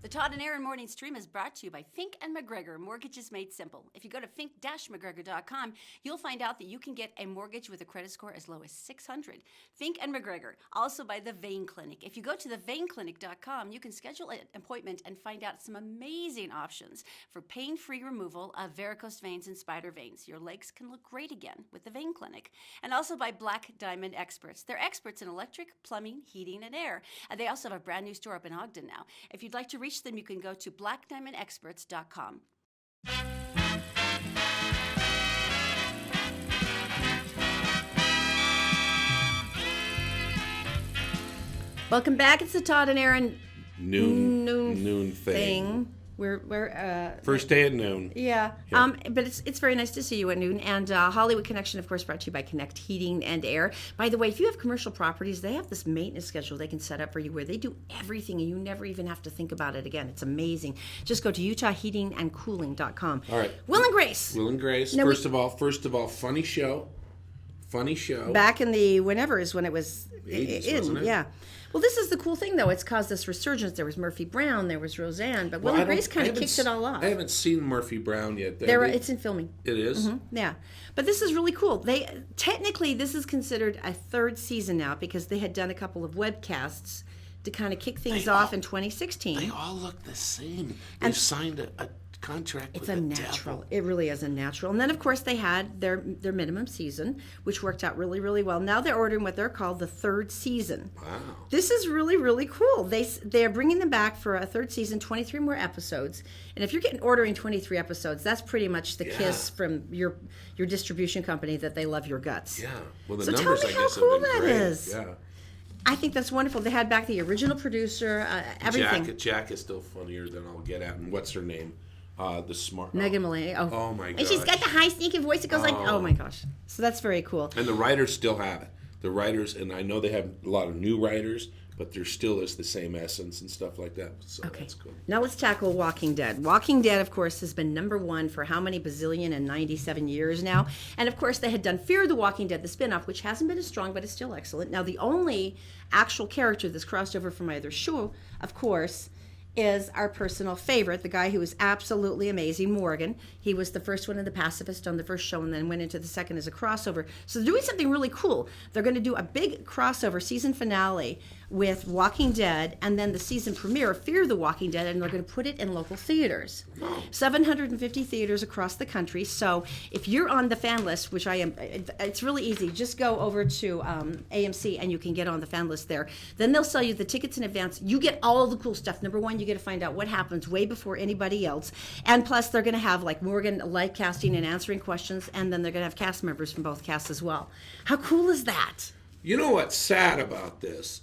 The Todd and Erin Morning Stream is brought to you by Fink & McGregor, Mortgages Made Simple. If you go to fink-mcgregor.com, you'll find out that you can get a mortgage with a credit score as low as 600. Fink & McGregor, also by the Vein Clinic. If you go to theveinclinic.com, you can schedule an appointment and find out some amazing options for pain-free removal of varicose veins and spider veins. Your legs can look great again with the Vein Clinic. And also by Black Diamond Experts. They're experts in electric, plumbing, heating, and air. They also have a brand new store up in Ogden now. If you'd like to reach them, you can go to blackdiamondexperts.com. Welcome back. It's the Todd and Erin noon thing. We're first day at noon. Yeah. But it's very nice to see you at noon. And Hollywood Connection, of course, brought to you by Connect Heating and Air. By the way, if you have commercial properties, they have this maintenance schedule they can set up for you where they do everything and you never even have to think about it again. It's amazing. Just go to utahheatingandcooling.com. All right. Will and Grace. Will and Grace. Now first of all, funny show. Back in the whenever is when it was 80s, wasn't it? Yeah. Well, this is the cool thing, though. It's caused this resurgence. There was Murphy Brown, there was Roseanne, but Will and Grace kind of kicked it all off. I haven't seen Murphy Brown yet. It's in filming. It is? Mm-hmm. Yeah. But this is really cool. Technically, this is considered a 3rd season now because they had done a couple of webcasts to kind of kick things off in 2016. They all look the same. They've signed a contract with the natural. devil. It really is a natural. And then, of course, they had their minimum season, which worked out really, really well. Now they're ordering what they're called the 3rd season. Wow. This is really, really cool. They're bringing them back for a 3rd season, 23 more episodes. And if you're ordering 23 episodes, that's pretty much the kiss from your distribution company that they love your guts. Yeah. Well, the so numbers, tell me I guess, how cool have been that great. is. Yeah. I think that's wonderful. They had back the original producer, everything. Jack is still funnier than I'll get at. And what's her name? The smart Megan Mullally. Oh my gosh. And she's got the high sneaky voice. It goes like, oh my gosh. So that's very cool. And the writers still have it. The writers, and I know they have a lot of new writers, but there still is the same essence and stuff like that. So that's cool. Now let's tackle Walking Dead. Walking Dead, of course, has been #1 for how many bazillion and 97 years now. And of course, they had done Fear the Walking Dead, the spinoff, which hasn't been as strong, but it's still excellent. Now the only actual character that's crossed over from either show, of course, is our personal favorite, the guy who was absolutely amazing, Morgan. He was the first one in The Pacifist on the first show and then went into the second as a crossover. So they're doing something really cool. They're going to do a big crossover season finale with Walking Dead and then the season premiere of Fear the Walking Dead, and they're going to put it in local theaters. 750 theaters across the country. So if you're on the fan list, which I am, it's really easy. Just go over to AMC and you can get on the fan list there. Then they'll sell you the tickets in advance. You get all the cool stuff. Number one, you get to find out what happens way before anybody else. And plus, they're going to have like Morgan live casting and answering questions, and then they're going to have cast members from both casts as well. How cool is that? You know what's sad about this?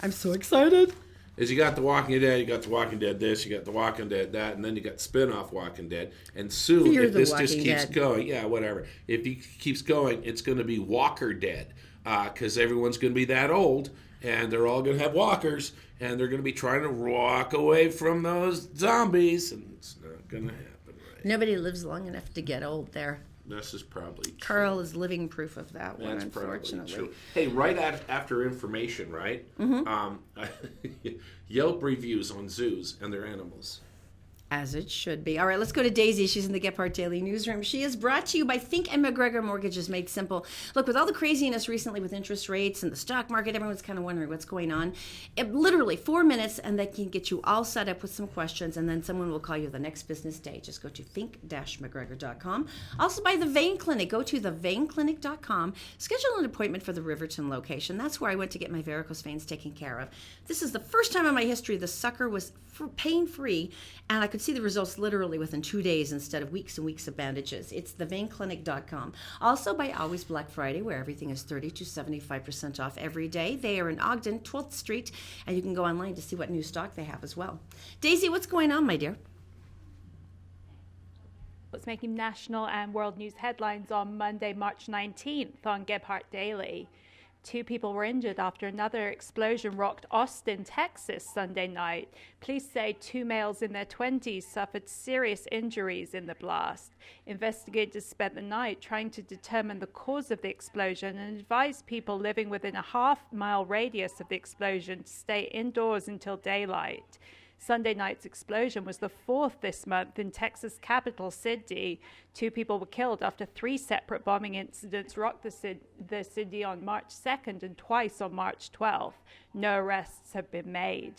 I'm so excited. Is you got The Walking Dead, you got The Walking Dead this, you got The Walking Dead that, and then you got spin-off Walking Dead. And soon, if this just keeps going, whatever. If he keeps going, it's going to be Walker Dead. Because everyone's going to be that old, and they're all going to have walkers, and they're going to be trying to walk away from those zombies, and it's not going to happen, right? Nobody lives long enough to get old there. This is probably true. Carl is living proof of that one, That's unfortunately. True. Hey, right after information, right? Mm-hmm. Yelp reviews on zoos and their animals. As it should be. All right, let's go to Daisy. She's in the Gephardt Daily Newsroom. She is brought to you by Think and McGregor Mortgages Made Simple. Look, with all the craziness recently with interest rates and the stock market, everyone's kind of wondering what's going on. Literally 4 minutes, and they can get you all set up with some questions, and then someone will call you the next business day. Just go to think-mcgregor.com. Also by the Vein Clinic. Go to theveinclinic.com. Schedule an appointment for the Riverton location. That's where I went to get my varicose veins taken care of. This is the first time in my history the sucker was pain-free, and I could see the results literally within 2 days instead of weeks and weeks of bandages. It's theveinclinic.com. Also by Always Black Friday, where everything is 30 to 75% off every day. They are in Ogden, 12th Street, and you can go online to see what new stock they have as well. Daisy, what's going on, my dear? What's making national and world news headlines on Monday, March 19th on Gephardt Daily? 2 people were injured after another explosion rocked Austin, Texas, Sunday night. Police say 2 males in their 20s suffered serious injuries in the blast. Investigators spent the night trying to determine the cause of the explosion and advised people living within a half-mile radius of the explosion to stay indoors until daylight. Sunday night's explosion was the 4th this month in Texas' capital, City. 2 people were killed after 3 separate bombing incidents rocked the city on March 2nd and twice on March 12th. No arrests have been made.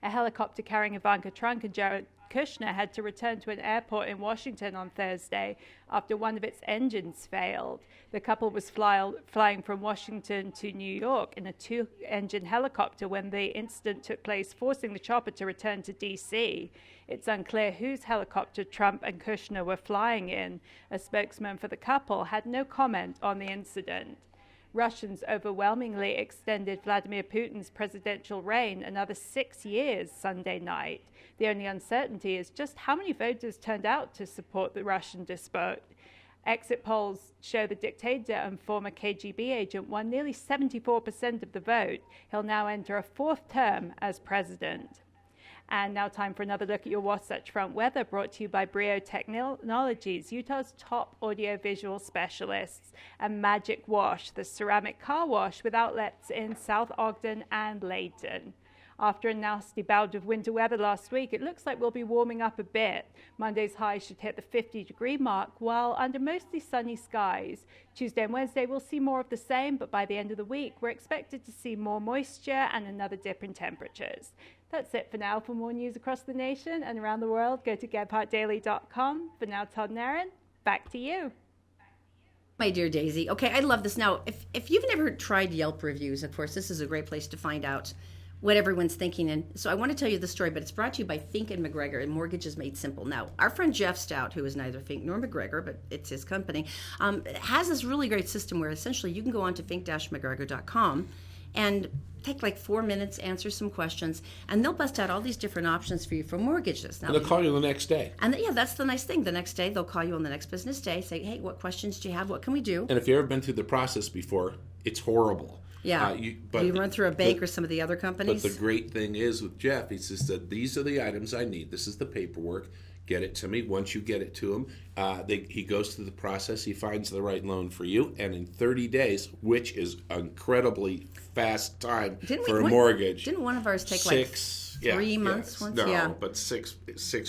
A helicopter carrying Ivanka Trump and Jared Kushner had to return to an airport in Washington on Thursday after one of its engines failed. The couple was flying from Washington to New York in a 2-engine helicopter when the incident took place, forcing the chopper to return to D.C. It's unclear whose helicopter Trump and Kushner were flying in. A spokesman for the couple had no comment on the incident. Russians overwhelmingly extended Vladimir Putin's presidential reign another 6 years Sunday night. The only uncertainty is just how many voters turned out to support the Russian despot. Exit polls show the dictator and former KGB agent won nearly 74% of the vote. He'll now enter a 4th term as president. And now time for another look at your Wasatch Front weather, brought to you by Brio Technologies, Utah's top audiovisual specialists, and Magic Wash, the ceramic car wash with outlets in South Ogden and Layton. After a nasty bout of winter weather last week, it looks like we'll be warming up a bit. Monday's high should hit the 50-degree mark, while under mostly sunny skies. Tuesday and Wednesday we'll see more of the same, but by the end of the week we're expected to see more moisture and another dip in temperatures. That's it for now. For more news across the nation and around the world, go to GephartDaily.com. For now, Todd and Erin, back to you. My dear Daisy. Okay, I love this. Now, if you've never tried Yelp reviews, of course, this is a great place to find out what everyone's thinking. And so I want to tell you the story, but it's brought to you by Think and McGregor, and Mortgages Made Simple. Now, our friend Jeff Stout, who is neither Think nor McGregor, but it's his company, has this really great system where essentially you can go on to think-mcgregor.com and take like 4 minutes, answer some questions, and they'll bust out all these different options for you for mortgages. Now, And they'll call you the next day. And yeah, that's the nice thing. The next day, they'll call you on the next business day, say, hey, what questions do you have? What can we do? And if you've ever been through the process before, it's horrible. Yeah, you run through a bank or some of the other companies. But the great thing is with Jeff, he just said, these are the items I need. This is the paperwork. Get it to me. Once you get it to him, he goes through the process. He finds the right loan for you. And in 30 days, which is incredibly fast time for a mortgage. Didn't one of ours take 3 months once? No, but six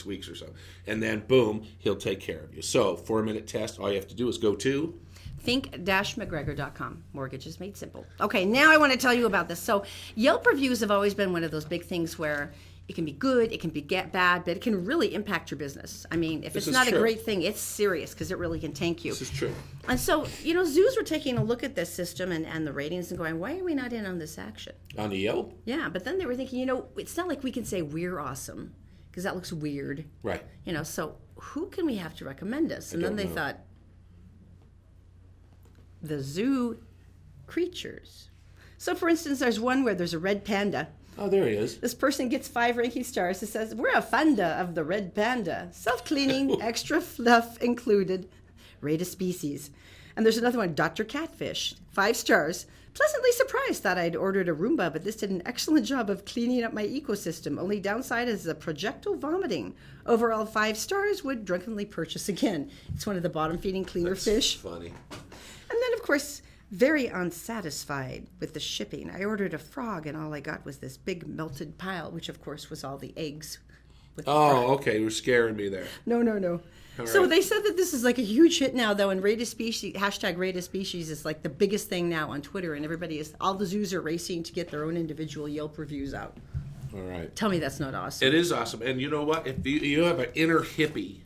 weeks or so. And then, boom, he'll take care of you. So 4-minute test. All you have to do is go to think-mcgregor.com. Mortgages Made Simple. Okay, now I want to tell you about this. So Yelp reviews have always been one of those big things where it can be good, it can be bad, but it can really impact your business. I mean, if it's not a great thing, it's serious because it really can tank you. This is true. And so, zoos were taking a look at this system and the ratings and going, why are we not in on this action? On the Yelp? Yeah, but then they were thinking, it's not like we can say we're awesome because that looks weird. Right. So who can we have to recommend us? And then they thought, the zoo creatures. So, for instance, there's one where there's a red panda. Oh, there he is. This person gets 5 ranking stars. It says, we're a fanda of the red panda. Self-cleaning, extra fluff included. Rate a species. And there's another one, Dr. Catfish. 5 stars. Pleasantly surprised. Thought I'd ordered a Roomba, but this did an excellent job of cleaning up my ecosystem. Only downside is the projectile vomiting. Overall 5 stars. Would drunkenly purchase again. It's one of the bottom-feeding cleaner fish. Funny. And then, of course, very unsatisfied with the shipping. I ordered a frog, and all I got was this big melted pile, which, of course, was all the eggs Okay. You're scaring me there. No. All So right. they said that this is like a huge hit now, though, and rate a species, hashtag rate a species is like the biggest thing now on Twitter, and all the zoos are racing to get their own individual Yelp reviews out. All right. Tell me that's not awesome. It is awesome. And you know what? If you have an inner hippie,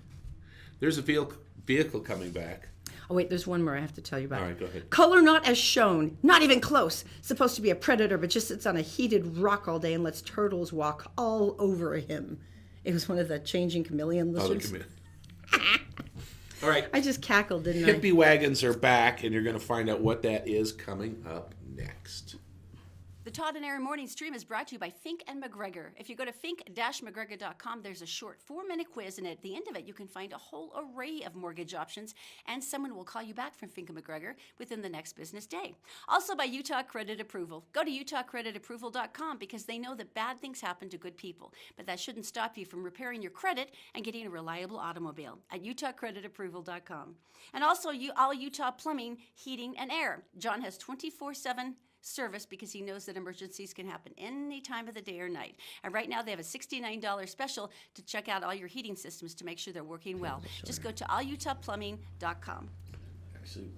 there's a vehicle coming back. Oh, wait, there's one more I have to tell you about. All right, go ahead. Color not as shown, not even close. Supposed to be a predator, but just sits on a heated rock all day and lets turtles walk all over him. It was one of the changing chameleon lizards. All right. I just cackled, didn't I? Hippie wagons are back, and you're going to find out what that is coming up next. The Todd and Erin Morning Stream is brought to you by Fink and McGregor. If you go to fink-mcgregor.com, there's a short 4-minute quiz, and at the end of it, you can find a whole array of mortgage options, and someone will call you back from Fink and McGregor within the next business day. Also by Utah Credit Approval. Go to utahcreditapproval.com because they know that bad things happen to good people, but that shouldn't stop you from repairing your credit and getting a reliable automobile at utahcreditapproval.com. And also all Utah Plumbing, Heating, and Air. John has 24/7 service because he knows that emergencies can happen any time of the day or night. And right now they have a $69 special to check out all your heating systems to make sure they're working well. Just go to allutahplumbing.com. Actually,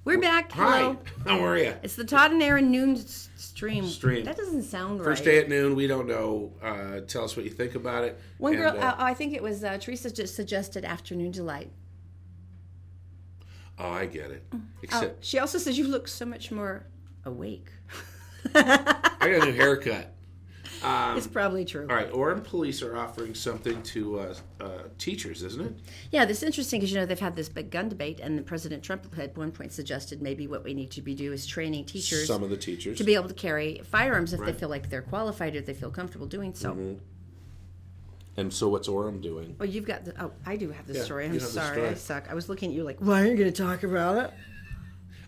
We're back. hi. Hello. How are you? It's the Todd and Erin noon stream. Stream. That doesn't sound right. First day at noon. We don't know. Tell us what you think about it. One girl, And, I think it was Teresa, just suggested afternoon delight. oh, I get it. Oh, Except she also says you look so much more awake. I got a new haircut. It's probably true. All right, Orem Police are offering something to teachers, isn't it? Yeah, this is interesting because, they've had this big gun debate, and President Trump at one point suggested maybe what we need to be doing is training teachers. Some of the teachers. To be able to carry firearms if they Right. feel like they're qualified or they feel comfortable doing so. Mm-hmm. And so what's Orem doing? Well, you've got I do have the Yeah, story. you I'm have the sorry, story. I suck. I was looking at you like, why are you going to talk about it?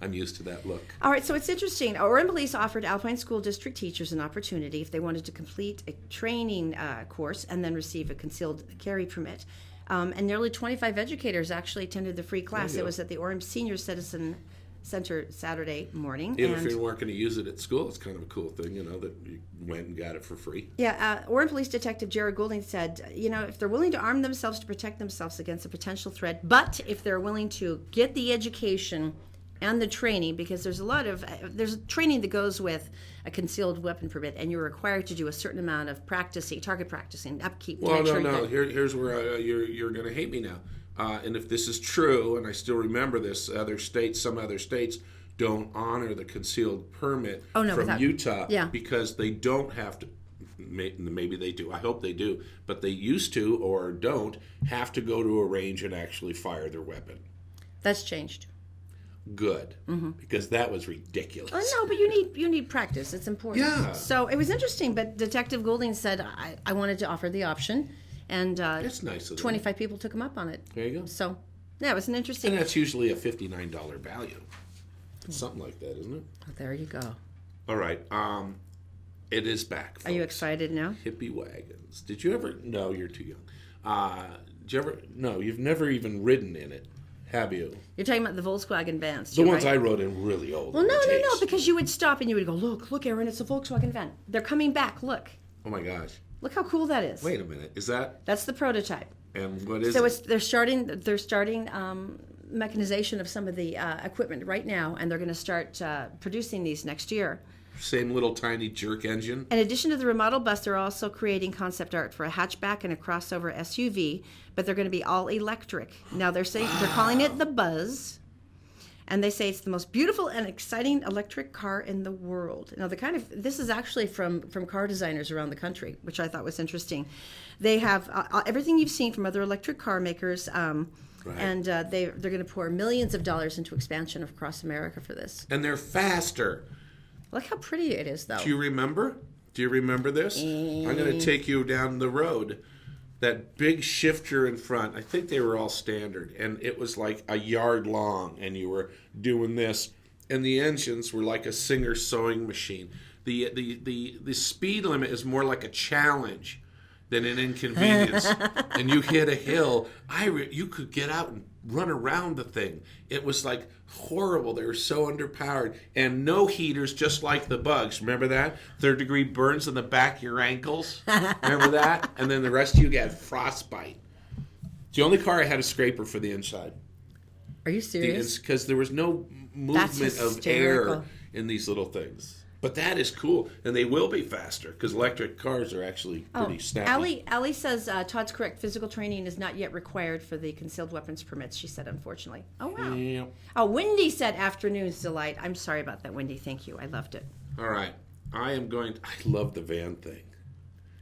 I'm used to that look. All right, so it's interesting. Orem Police offered Alpine School District teachers an opportunity if they wanted to complete a training course and then receive a concealed carry permit. And nearly 25 educators actually attended the free class. There you It go. was at the Orem Senior Citizen Center Saturday morning. Even if you weren't going to use it at school, it's kind of a cool thing, that you went and got it for free. Yeah, Orem Police Detective Jared Goulding said, if they're willing to arm themselves to protect themselves against a potential threat, but if they're willing to get the education and the training, because there's training that goes with a concealed weapon permit, and you're required to do a certain amount of target practicing, upkeep. to Well, make sure no. that- Here's where you're going to hate me now. And if this is true, and I still remember this, some other states don't honor the concealed permit from Utah because they don't have to. Maybe they do. I hope they do. But they used to or don't have to go to a range and actually fire their weapon. That's changed. Good, because that was ridiculous. Oh, no, but you need practice. It's important. Yeah. So it was interesting, but Detective Goulding said I wanted to offer the option, and That's nice of them. 25 people took him up on it. There you go. So, yeah, it was an interesting. And that's usually a $59 value. Something like that, isn't it? Oh, there you go. All right. It is back, folks. Are you excited now? Hippie wagons. Did you ever? No, you're too young. Did you ever? No, you've never even ridden in it, have you? You're talking about the Volkswagen vans. The too, ones right? I rode in really old. Well, no, taste. because you would stop and you would go, look, Erin, it's a Volkswagen van. They're coming back. Look Oh my gosh! how cool that is. Wait a minute. Is that? That's the prototype. And what is So it? they're starting mechanization of some of the equipment right now, and they're going to start producing these next year. Same little tiny jerk engine. In addition to the remodeled bus, they're also creating concept art for a hatchback and a crossover SUV, but they're going to be all electric. Now they're calling it the Buzz, and they say it's the most beautiful and exciting electric car in the world. Now this is actually from car designers around the country, which I thought was interesting. They have everything you've seen from other electric car makers. Right. And they're going to pour millions of dollars into expansion across America for this. And they're faster. Look how pretty it is, though. Do you remember? Do you remember this? I'm going to take you down the road. That big shifter in front, I think they were all standard, and it was like a yard long, and you were doing this, and the engines were like a Singer sewing machine. The speed limit is more like a challenge. than an inconvenience. And you hit a hill, you could get out and run around the thing. It was like horrible. They were so underpowered. And no heaters, just like the bugs. Remember that? 3rd-degree burns on the back of your ankles. Remember that? And then the rest of you got frostbite. It's the only car I had a scraper for the inside. Are you serious? Because there was no movement of air in these little things. But that is cool, and they will be faster because electric cars are actually pretty snappy. Allie says Todd's correct. Physical training is not yet required for the concealed weapons permits, she said, unfortunately. Oh, wow. Yeah. Oh, Wendy said afternoon's delight. I'm sorry about that, Wendy. Thank you. I loved it. All right. I love the van thing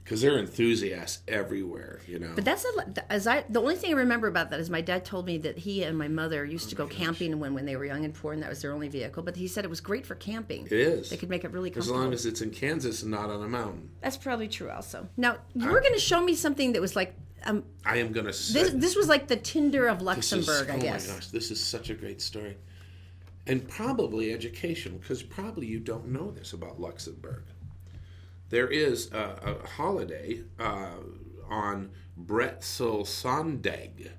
because they're enthusiasts everywhere, you know. But that's the only thing I remember about that is my dad told me that he and my mother used to go camping when they were young and poor, and that was their only vehicle. But he said it was great for camping. It is. They could make it really As comfortable. long as it's in Kansas and not on a mountain. That's probably true also. Now, you were going to show me something that was like... I am going to say... This was like the Tinder of Luxembourg, I guess. Oh my gosh, this is such a great story. And probably educational, because probably you don't know this about Luxembourg. There is a holiday on Bretzel Sonntag.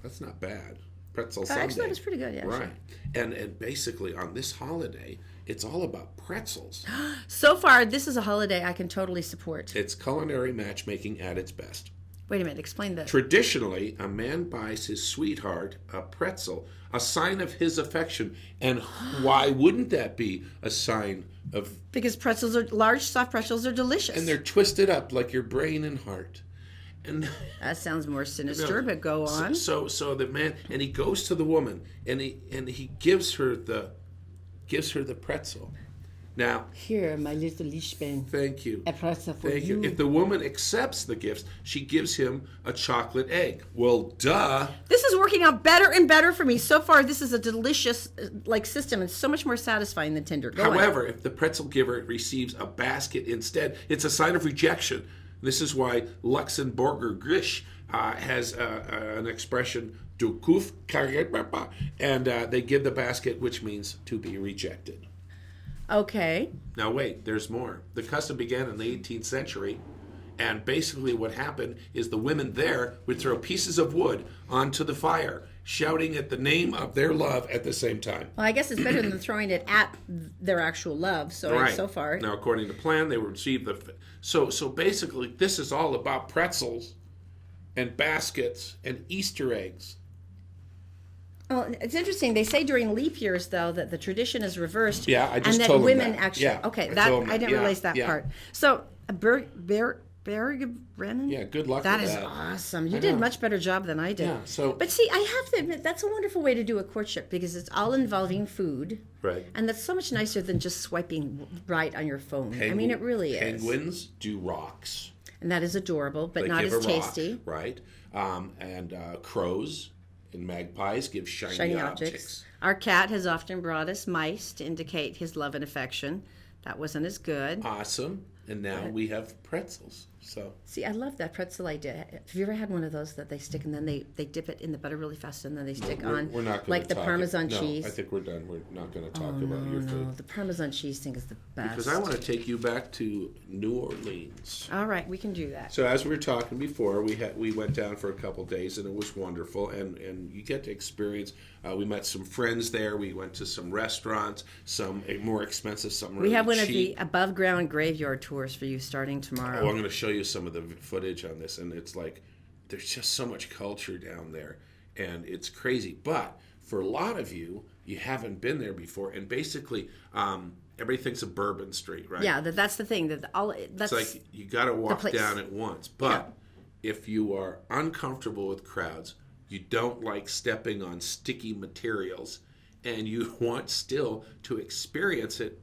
That's not bad. Pretzel Sunday. Actually, that was pretty good, yeah. Right. And basically on this holiday, it's all about pretzels. So far, this is a holiday I can totally support. It's culinary matchmaking at its best. Wait a minute, explain that. Traditionally, a man buys his sweetheart a pretzel, a sign of his affection. And why wouldn't that be a sign of... Because pretzels are large, soft pretzels are delicious. And they're twisted up like your brain and heart. And that sounds more sinister, but go on. So the man, and he goes to the woman, and he gives her the pretzel. Now, here, my little Liebchen. Thank you. A pretzel for Thank you. If the woman accepts the gifts, she gives him a chocolate egg. Well, duh. This is working out better and better for me. So far, this is a delicious system and so much more satisfying than Tinder. However, if the pretzel giver receives a basket instead, it's a sign of rejection. This is why Luxembourger Grish has an expression, du coup, and they give the basket, which means to be rejected. Okay. Now wait, there's more. The custom began in the 18th century, and basically what happened is the women there would throw pieces of wood onto the fire, shouting at the name of their love at the same time. Well, I guess it's better than throwing it at their actual love, so far. Now, according to plan, they would receive the... So basically, this is all about pretzels and baskets and Easter eggs. Well, it's interesting. They say during leap years, though, that the tradition is reversed. Yeah, I just and told that them women that. actually. Yeah, okay, I didn't realize that part. So, Brennan. Yeah, good luck that with is that. awesome. You did a much better job than I did. Yeah, so. But see, I have to admit that's a wonderful way to do a courtship because it's all involving food. Right. And that's so much nicer than just swiping right on your phone. I mean, it really is. Penguins do rocks. And that is adorable, but They not give as a rock, tasty. right? And crows and magpies give shiny objects. Our cat has often brought us mice to indicate his love and affection. That wasn't as good. Awesome. And now we have pretzels. So see, I love that pretzel idea. Have you ever had one of those that they stick and then they dip it in the butter really fast and then they stick on we're not like the Parmesan no, cheese? I think we're done. We're not going to talk about your food. The Parmesan cheese thing is the best. Because I want to take you back to New Orleans. All right, we can do that. So as we were talking before, we went down for a couple days and it was wonderful. And you get to experience. We met some friends there. We went to some restaurants, some more expensive, some really We have one cheap. of the above ground graveyard tours for you starting tomorrow. Oh, I'm going to show you some of the footage on this, and it's like there's just so much culture down there, and it's crazy. But for a lot of you, you haven't been there before, and basically everything's a Bourbon Street, right? Yeah, that's the thing. That's it's like you got to walk down it once. But if you are uncomfortable with crowds, you don't like stepping on sticky materials, and you want still to experience it,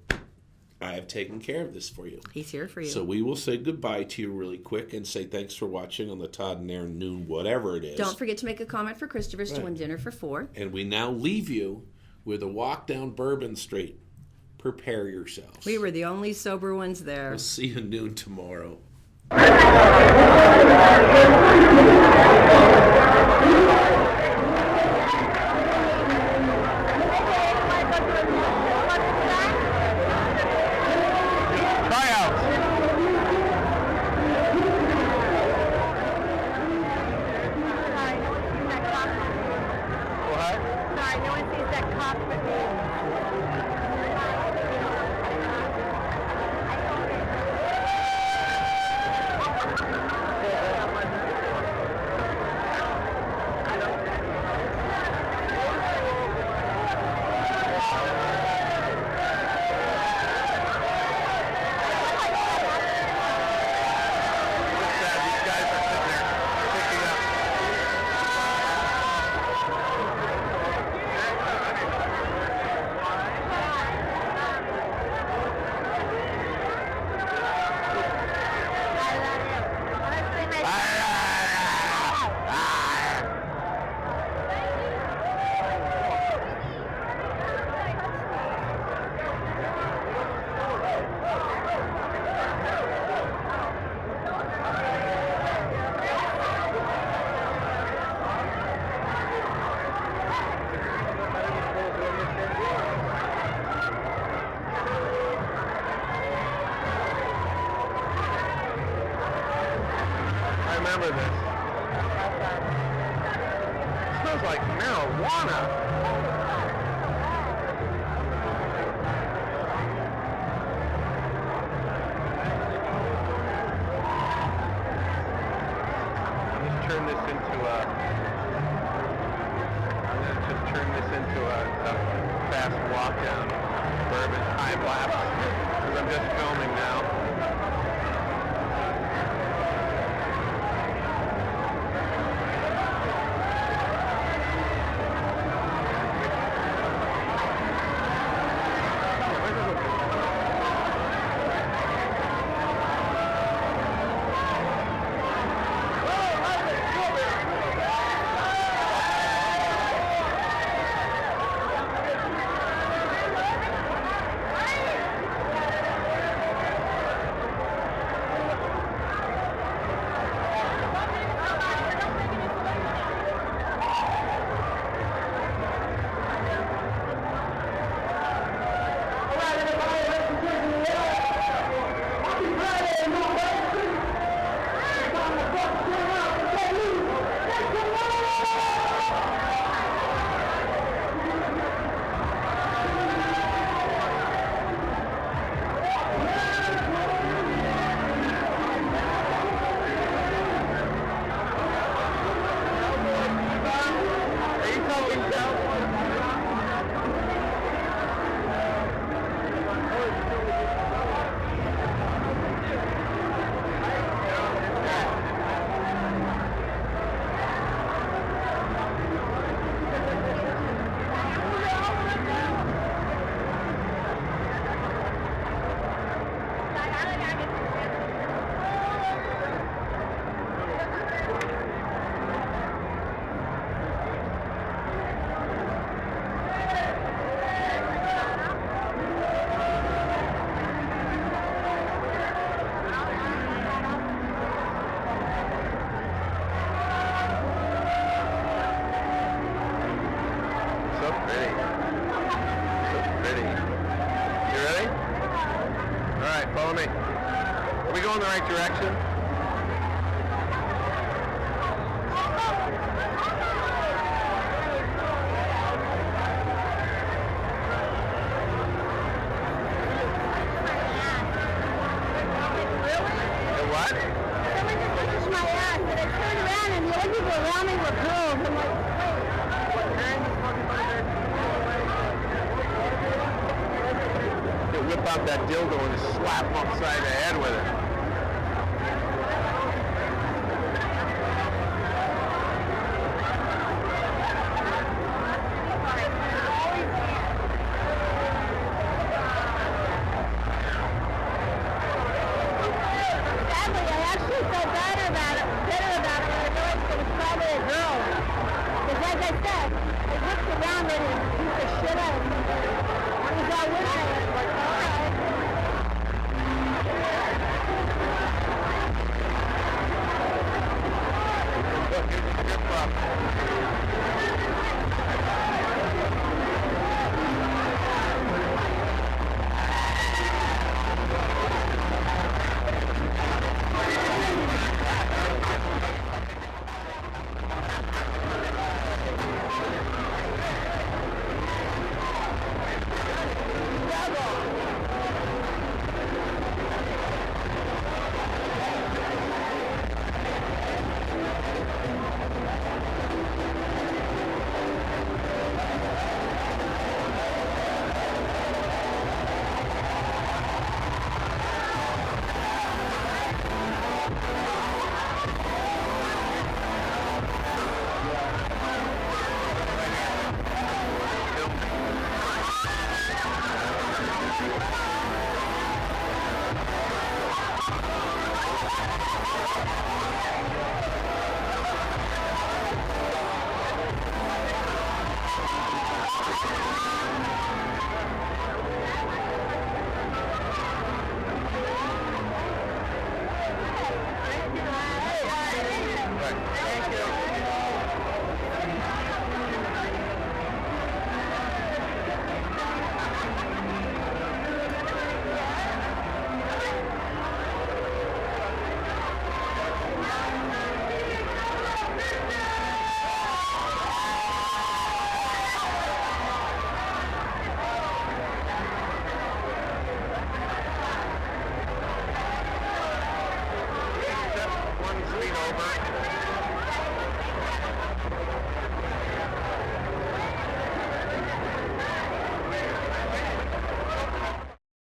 I have taken care of this for you. He's here for you. So we will say goodbye to you really quick and say thanks for watching on the Todd and Erin noon, whatever it is. Don't forget to make a comment for Christopher's to win dinner for 4. And we now leave you with a walk down Bourbon Street. Prepare yourselves. We were the only sober ones there. We'll see you noon tomorrow. cockpit meeting. These guys are sitting there picking up. I remember this. It smells like marijuana. Let's turn this into a. Let's just turn this into a fast walk down Bourbon time lapse because I'm just filming now. going the right direction? Whip out that dildo and slap him upside the head with it. Sadly, I actually felt bitter about it when I realized it was probably a girl. Because like I said, they whipped around it and beat the shit out of me. I was all with it. September.